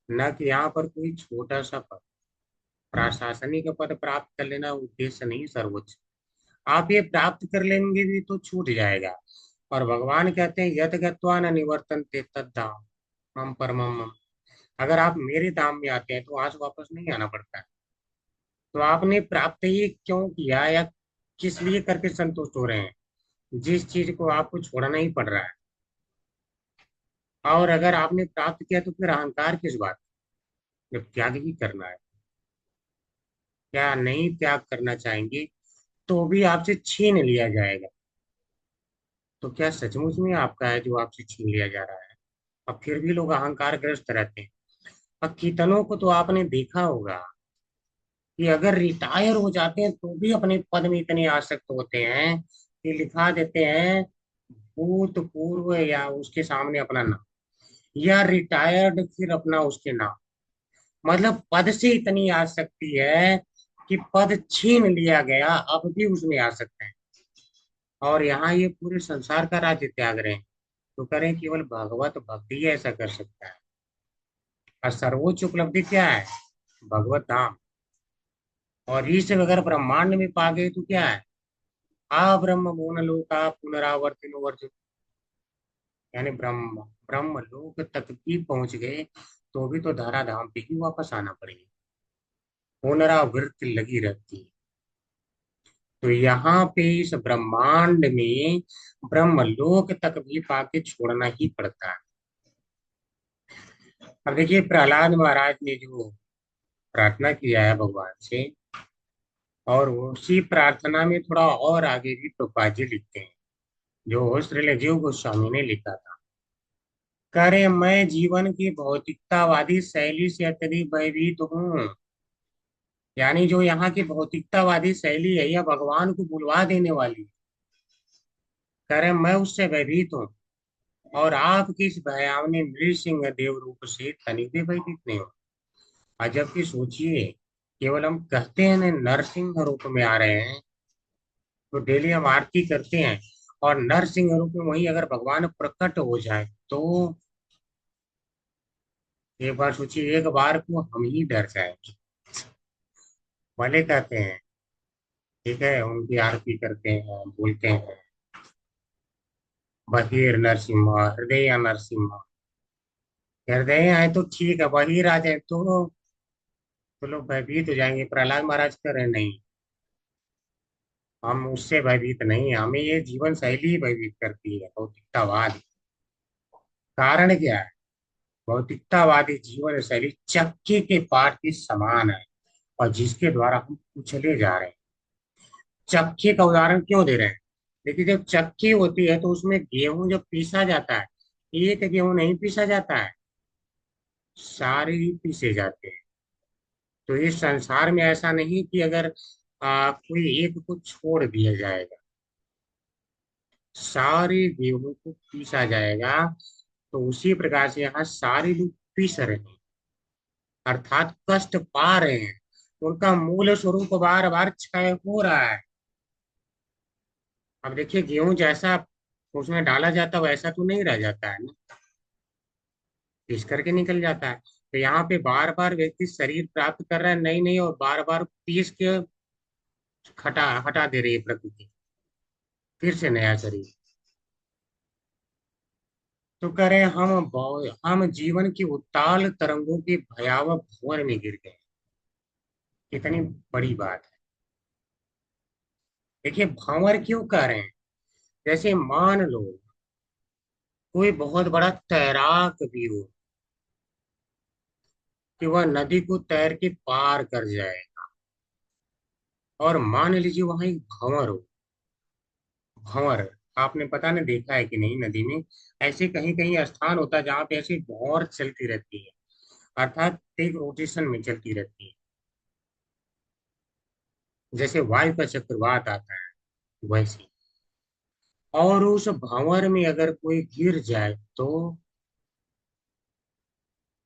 न कि यहाँ पर कोई छोटा सा पद, प्रशासनिक पद प्राप्त कर लेना उद्देश्य नहीं सर्वोच्च। आप ये प्राप्त कर लेंगे भी तो छूट जाएगा। और भगवान कहते हैं यत गत्वा न निवर्तन्ते तद्धाम मम परमम मम। अगर आप मेरे धाम में आते हैं तो वहां से वापस नहीं आना पड़ता है। तो आपने प्राप्त ही क्यों किया, या किस लिए करके संतुष्ट हो रहे हैं जिस चीज को आपको छोड़ना ही पड़ रहा है। और अगर आपने प्राप्त किया तो फिर अहंकार किस बात का? जब त्याग ही करना है, क्या नहीं त्याग करना चाहेंगे तो भी आपसे छीन लिया जाएगा। तो क्या सचमुच में आपका है जो आपसे छीन लिया जा रहा है? अब फिर भी लोग अहंकार ग्रस्त रहते हैं। अब कितनों को तो आपने देखा होगा कि अगर रिटायर हो जाते हैं तो भी अपने पद में इतने आसक्त होते हैं कि लिखा देते हैं भूतपूर्व, या उसके सामने अपना नाम, या रिटायर्ड फिर अपना उसके नाम। मतलब पद से इतनी आसक्ति है कि पद छीन लिया गया अब भी उसमें आ सकते हैं। और यहाँ ये पूरे संसार का राज्य त्याग रहे हैं। तो करें, केवल भगवत भक्ति ही ऐसा कर सकता है। और सर्वोच्च उपलब्धि क्या है? भगवत धाम। और इस अगर ब्रह्मांड में पा गए तो क्या है? आ ब्रह्म मोन लोका पुनरावर्तिनो वर्ज। यानी ब्रह्म ब्रह्म लोक तक भी पहुंच गए तो भी तो धरा धाम पे ही वापस आना पड़ेगा। पुनरावृत्ति लगी रहती है। तो यहाँ पे इस ब्रह्मांड में ब्रह्म लोक तक भी पाके छोड़ना ही पड़ता है। अब देखिए प्रहलाद महाराज ने जो प्रार्थना किया है भगवान से, और उसी प्रार्थना में थोड़ा और आगे भी प्रभुपाद जी लिखते हैं, जो श्रील जीव गोस्वामी ने लिखा था। करे मैं जीवन की भौतिकतावादी शैली से अत्यधिक भयभीत हूँ। यानी जो यहाँ की भौतिकतावादी शैली है यह भगवान को बुलवा देने वाली है। करे मैं उससे भयभीत हूँ, और आपकी इस भयावनी नृसिंह देव रूप से तनिक भी भयभीत नहीं हो। और जबकि सोचिए, केवल हम कहते हैं ना नरसिंह रूप में आ रहे हैं, तो डेली हम आरती करते हैं, और नरसिंह रूप में वही अगर भगवान प्रकट हो जाए तो एक बार सोचिए, एक बार को हम ही डर जाएंगे। भले कहते हैं, ठीक है, उनकी आरती करते हैं, बोलते हैं बहिर नरसिम्हा हृदय नरसिम्हा। हृदय आए तो ठीक है, बहिर आ जाए तो लोग भयभीत हो जाएंगे। प्रहलाद महाराज कह रहे नहीं, हम उससे भयभीत नहीं है, हमें ये जीवन शैली ही भयभीत करती है, भौतिकतावाद। कारण क्या है? भौतिकतावादी जीवन शैली चक्की के पाठ के समान है, और जिसके द्वारा हम कुचले जा रहे हैं। चक्की का उदाहरण क्यों दे रहे हैं? देखिए, जब चक्की होती है तो उसमें गेहूं जब पीसा जाता है, एक गेहूं नहीं पीसा जाता है, सारे ही पीसे जाते हैं। तो इस संसार में ऐसा नहीं कि अगर कोई एक को छोड़ दिया जाएगा, सारे गेहूं को पीसा जाएगा। तो उसी प्रकार से यहाँ सारे लोग पीस रहे हैं, अर्थात कष्ट पा रहे हैं। उनका मूल स्वरूप बार बार क्षय हो रहा है। अब देखिए, गेहूं जैसा उसमें डाला जाता वैसा तो नहीं रह जाता है ना, पीस करके निकल जाता है। तो यहाँ पे बार बार व्यक्ति शरीर प्राप्त कर रहा है, नहीं नहीं, और बार बार पीस के हटा हटा दे रही है प्रकृति, फिर से नया शरीर। तो कह रहे हैं, हम जीवन की उताल तरंगों के भयावह भंवर में गिर गए। कितनी बड़ी बात है। देखिए भंवर क्यों कह रहे हैं? जैसे मान लो कोई बहुत बड़ा तैराक भी हो कि वह नदी को तैर के पार कर जाए, और मान लीजिए वहां एक भंवर हो। भंवर, आपने पता नहीं देखा है कि नहीं, नदी में ऐसे कहीं कहीं स्थान होता है जहाँ पे ऐसी भंवर चलती रहती है, अर्थात एक रोटेशन में चलती रहती है, जैसे वायु का चक्रवात आता है वैसे। और उस भंवर में अगर कोई गिर जाए तो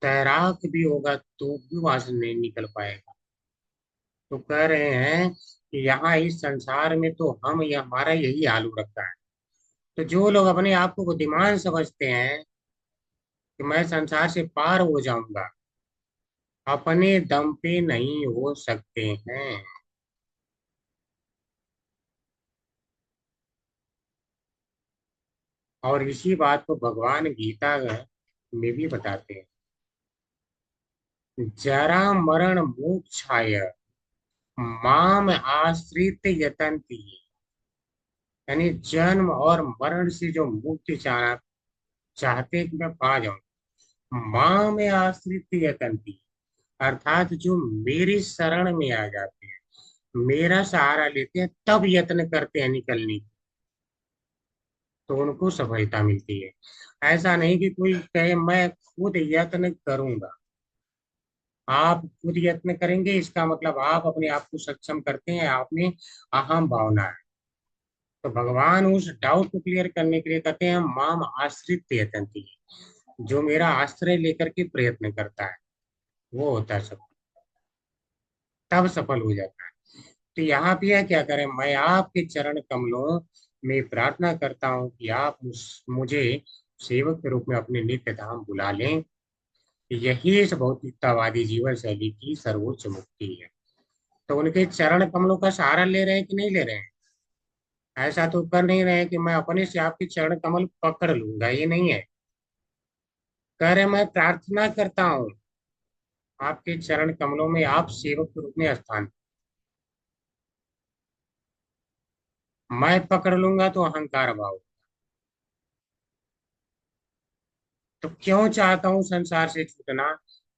तैराक भी होगा तो भी वहां से नहीं निकल पाएगा। तो कह रहे हैं कि यहाँ इस संसार में तो हम, ये हमारा यही हाल हो रखा है। तो जो लोग अपने आप को बुद्धिमान समझते हैं कि मैं संसार से पार हो जाऊंगा, अपने दम पे नहीं हो सकते हैं। और इसी बात को भगवान गीता में भी बताते हैं। जरा मरण मोक्षाय माम आश्रित यतन्ति, यानी जन्म और मरण से जो मुक्ति चाहते हैं कि मैं पा जाऊं, माँ में आश्रित यतन्ति, अर्थात जो मेरी शरण में आ जाते हैं, मेरा सहारा लेते हैं, तब यत्न करते हैं निकलने की, तो उनको सफलता मिलती है। ऐसा नहीं कि कोई कहे मैं खुद यत्न करूंगा। आप खुद यत्न करेंगे इसका मतलब आप अपने आप को सक्षम करते हैं, आप में अहम भावना है। तो भगवान उस डाउट को क्लियर करने के लिए कहते हैं माम आश्रित यतन्ति, जो मेरा आश्रय लेकर के प्रयत्न करता है वो होता है सफल, तब सफल हो जाता है। तो यहाँ पे यह क्या करें, मैं आपके चरण कमलों में प्रार्थना करता हूँ कि आप मुझे सेवक के रूप में अपने नित्य धाम बुला लें। यही इस भौतिकतावादी जीवन शैली की सर्वोच्च मुक्ति है। तो उनके चरण कमलों का सहारा ले रहे हैं कि नहीं ले रहे हैं? ऐसा तो कर नहीं रहे हैं कि मैं अपने से आपके चरण कमल पकड़ लूंगा, ये नहीं है। कह रहे मैं प्रार्थना करता हूँ आपके चरण कमलों में आप सेवक के रूप में स्थान, मैं पकड़ लूंगा तो अहंकार भाव। तो क्यों चाहता हूँ संसार से छूटना?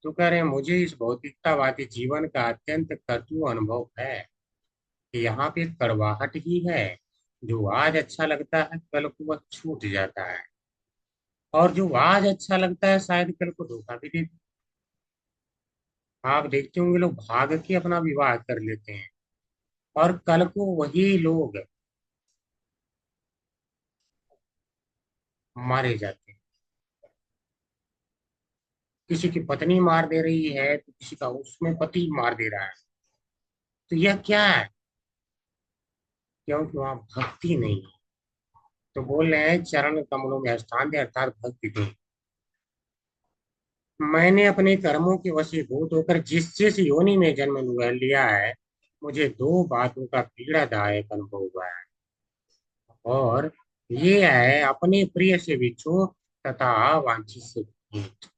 तो कह रहे हैं मुझे इस भौतिकतावादी जीवन का अत्यंत कटु अनुभव है कि यहाँ पे कड़वाहट ही है। जो आज अच्छा लगता है कल को वह छूट जाता है, और जो आज अच्छा लगता है शायद कल को धोखा भी दे। आप देखते होंगे लोग भाग के अपना विवाह कर लेते हैं और कल को वही लोग मारे जाते हैं। किसी की पत्नी मार दे रही है तो किसी का उसमें पति मार दे रहा है। तो यह क्या है? क्योंकि वहां भक्ति नहीं है। तो बोल रहे हैं चरण कमलों में स्थान दे, अर्थात भक्ति दे। मैंने अपने कर्मों के वशीभूत होकर जिस जिस योनि में जन्म लिया है, मुझे दो बातों का पीड़ादायक अनुभव हुआ है। और ये है अपने प्रिय से बिछो तथा वांछित से भेंट।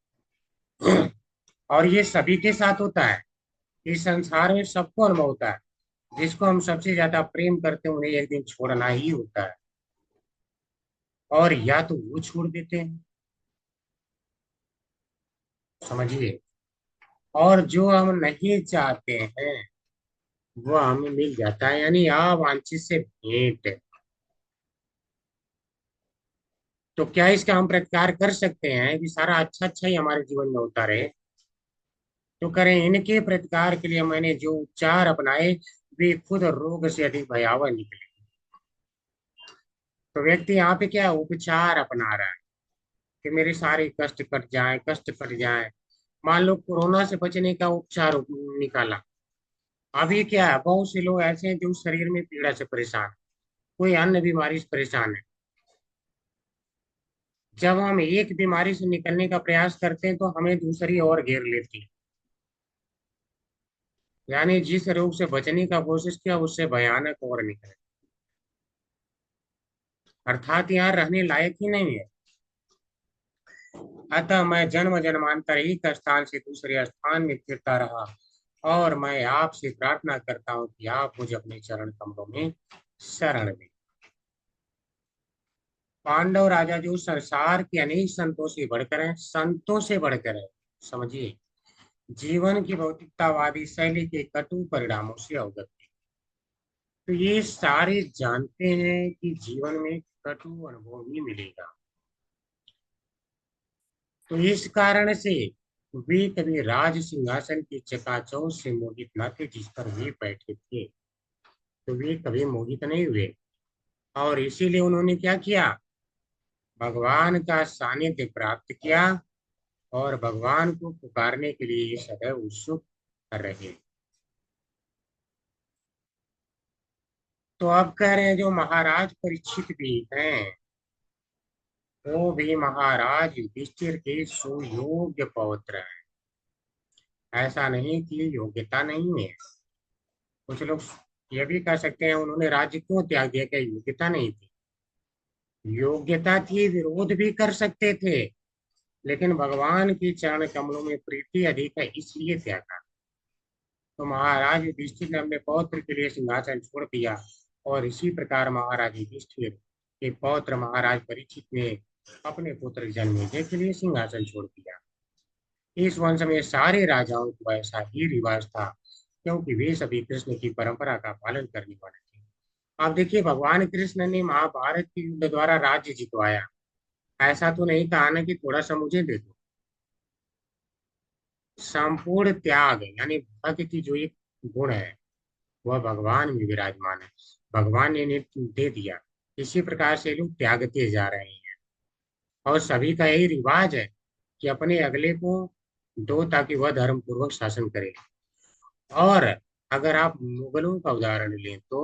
और ये सभी के साथ होता है, इस संसार में सबको अनुभव होता है। जिसको हम सबसे ज्यादा प्रेम करते हैं उन्हें एक दिन छोड़ना ही होता है, और या तो वो छोड़ देते हैं, समझिए, और जो हम नहीं चाहते हैं वो हमें मिल जाता है, यानी अवांछित से भेंट। तो क्या इसका हम प्रतिकार कर सकते हैं कि सारा अच्छा अच्छा ही हमारे जीवन में होता रहे? तो करें। इनके प्रतिकार के लिए मैंने जो उपचार अपनाए वे खुद रोग से अधिक भयावह निकले। तो व्यक्ति यहाँ पे क्या उपचार अपना रहा है कि मेरे सारे कष्ट कट जाए, कष्ट कट जाए। मान लो कोरोना से बचने का उपचार निकाला, अभी क्या है बहुत से लोग ऐसे हैं जो शरीर में पीड़ा से परेशान है, कोई अन्य बीमारी से परेशान है। जब हम एक बीमारी से निकलने का प्रयास करते हैं तो हमें दूसरी और घेर लेती है। यानी जिस रोग से बचने का कोशिश किया उससे भयानक और निकले, अर्थात यहाँ रहने लायक ही नहीं है। अतः मैं जन्म जन्मांतर एक स्थान से दूसरे स्थान में फिरता रहा, और मैं आपसे प्रार्थना करता हूँ कि आप मुझे अपने चरण कमलों में शरण दें। पांडव राजा जो संसार के अनेक संतों से बढ़कर हैं, संतों से बढ़कर है, समझिए, जीवन की भौतिकतावादी शैली के कटु परिणामों से अवगत थे। तो ये सारे जानते हैं कि जीवन में कटु अनुभव ही मिलेगा। तो इस कारण से वे कभी राज सिंहासन की चकाचौंध से मोहित न थे जिस पर वे बैठे थे। तो वे कभी मोहित नहीं हुए और इसीलिए उन्होंने क्या किया, भगवान का सानिध्य प्राप्त किया और भगवान को पुकारने के लिए सदैव उत्सुक रहे। तो अब कह रहे हैं जो महाराज परीक्षित भी हैं वो भी महाराज युधिष्ठिर के सुयोग्य पौत्र हैं। ऐसा नहीं कि योग्यता नहीं है। कुछ लोग ये भी कह सकते हैं उन्होंने राज्य क्यों त्याग दिया, क्या योग्यता नहीं थी? योग्यता थी, विरोध भी कर सकते थे, लेकिन भगवान के चरण कमलों में प्रीति अधिक है इसलिए त्यागा। तो महाराज युधिष्ठिर ने अपने पौत्र के लिए सिंहासन छोड़ दिया और इसी प्रकार महाराज युधिष्ठिर के पौत्र महाराज परीक्षित ने अपने पुत्र जन्मेजय के लिए सिंहासन छोड़ दिया। इस वंश में सारे राजाओं को ऐसा ही रिवाज था क्योंकि वे सभी कृष्ण की परंपरा का पालन करने वाले थे। अब देखिए भगवान कृष्ण ने महाभारत के युद्ध द्वारा राज्य जितवाया। ऐसा तो नहीं कहा ना कि थोड़ा सा मुझे दे दो। संपूर्ण त्याग यानी भक्ति की जो एक गुण है वह भगवान में विराजमान है। भगवान ने दे दिया। इसी प्रकार से लोग त्यागते जा रहे हैं और सभी का यही रिवाज है कि अपने अगले को दो ताकि वह धर्म पूर्वक शासन करे। और अगर आप मुगलों का उदाहरण लें तो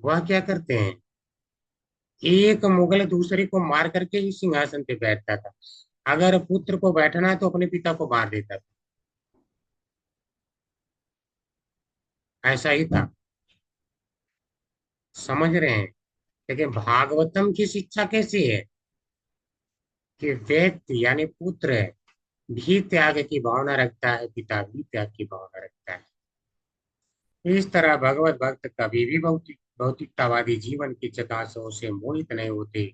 वह क्या करते हैं, एक मुगल दूसरे को मार करके ही सिंहासन पे बैठता था। अगर पुत्र को बैठना है तो अपने पिता को मार देता था। ऐसा ही था, समझ रहे हैं। लेकिन भागवतम की शिक्षा कैसी है कि व्यक्ति यानी पुत्र भी त्याग की भावना रखता है, पिता भी त्याग की भावना रखता है। इस तरह भगवत भक्त कभी भी भौतिकतावादी जीवन की चकाचौंध से मोहित नहीं होते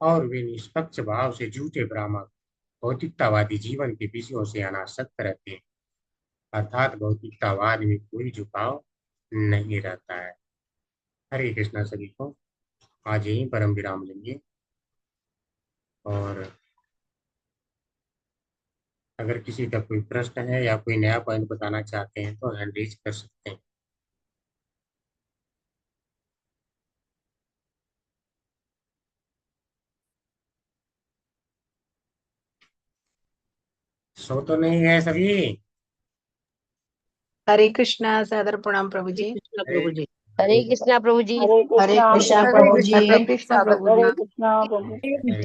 और वे निष्पक्ष भाव से झूठे भ्रामक भौतिकतावादी जीवन के विषयों से अनासक्त रहते हैं। अर्थात भौतिकतावाद में कोई झुकाव नहीं रहता है। हरे कृष्णा सभी को। आज यहीं पर हम विराम लेंगे और अगर किसी का कोई प्रश्न है या कोई नया पॉइंट बताना चाहते हैं तो हैंड रेज कर सकते हैं। सो तो नहीं है सभी? हरे कृष्णा, सादर प्रणाम प्रभु जी। प्रभु जी। हरे कृष्णा प्रभु जी। हरे कृष्णा प्रभु जी। हरे कृष्णा प्रभु जी।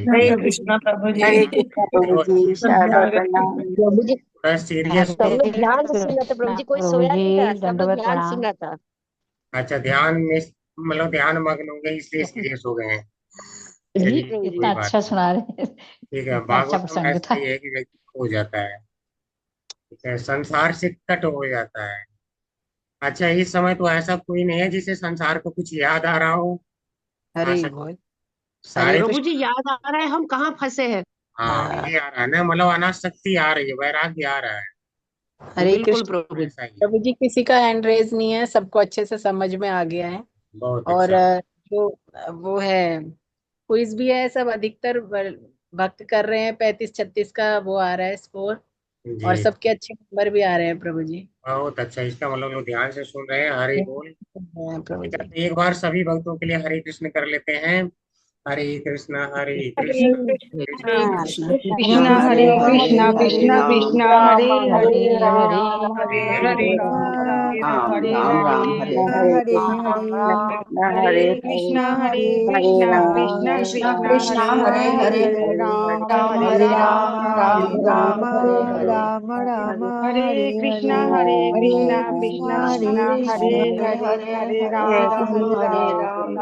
हरे कृष्णा प्रभु जी। हरे कृष्णा प्रभु जी। शारदा प्रणाम। प्रभु जी थोड़ा सीरियस सब लोग ध्यान से सुन रहे थे प्रभु जी, कोई सोया नहीं था, सब लोग ध्यान से सुन रहा था। अच्छा, ध्यान में मतलब ध्यान मग्न हो गए इसलिए सीरियस हो गए हैं। जी चलिए प्रभु जी। कोई बात अच्छा सुना रहे हैं। ठीक है। इतना अच्छा भागवत प्रसंग ऐसा था। ही है कि व्यक्ति खो जाता है, ठीक है, संसार से कट हो जाता है। अच्छा, इस समय तो ऐसा कोई नहीं है जिसे संसार को कुछ याद आ रहा हो। हरे आशा बोल। सारे प्रभु जी याद आ रहा है हम कहाँ फंसे हैं। हाँ ये आ रहा है ना, मतलब अनासक्ति आ रही है, वैराग्य आ रहा है। हरे बिल्कुल कृष्ण प्रभु जी। ऐसा ही है। प्रभु जी, किसी का हैंड रेज नहीं है, सबको अच्छे से समझ में आ गया है। बहुत और अच्छा। जो वो है क्विज भी है, सब अधिकतर भक्त कर रहे हैं। 35-36 का वो आ रहा है स्कोर और जी सबके अच्छे नंबर भी आ रहे हैं प्रभु जी। बहुत अच्छा। इसका मतलब लोग ध्यान से सुन रहे हैं। हरे बोल। प्रभु ठीक है, जी। तो एक बार सभी भक्तों के लिए हरे कृष्ण कर लेते हैं। हरे कृष्ण हरे कृष्ण कृष्ण कृष्ण कृष्ण हरे कृष्णा कृष्ण कृष्णा हरे कृष्णा हरे हरे हरे हरे हरे हरे राम हरे राम राम हरे हरे हरे हरे कृष्ण हरे कृष्ण कृष्णा कृष्ण कृष्णा हरे हरे हरे हरे हरे हरे राम राम राम हरे हरे हरे कृष्ण कृष्ण हरे हरे हरे हरे हरे राम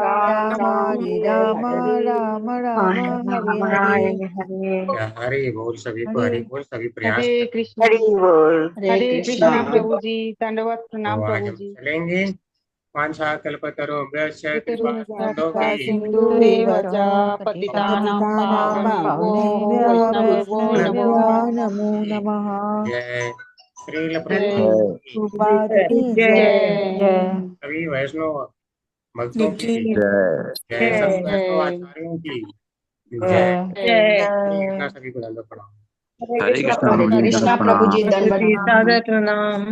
हरे राम राम राम हरे बोल सभी को। हरे बोल सभी प्रयास हरे करें। कृष्ण हरे कृष्ण प्रभु जी। दंडवत प्रणाम तो आज प्रभु हम जी। चलेंगे। वांछा कल्पतरुभ्यश्च कृपा कृपा सिन्धुभ्यः सिन्धुरेव च पतितानां पावनेभ्यो वैष्णवेभ्यो नमो नमः। जय श्रील जय प्रभुपाद की जय सभी वैष्णव भक्तों की जय जय, सभी जय वैष्णव आचार्यों की जय। जय हरे कृष्णा, सभी को दंडवत प्रणाम। हरे कृष्णा प्रभु जी, कृष्णा दंडवत प्रभु जी प्रणाम। दंडवत प्रणाम। सादर प्रणाम।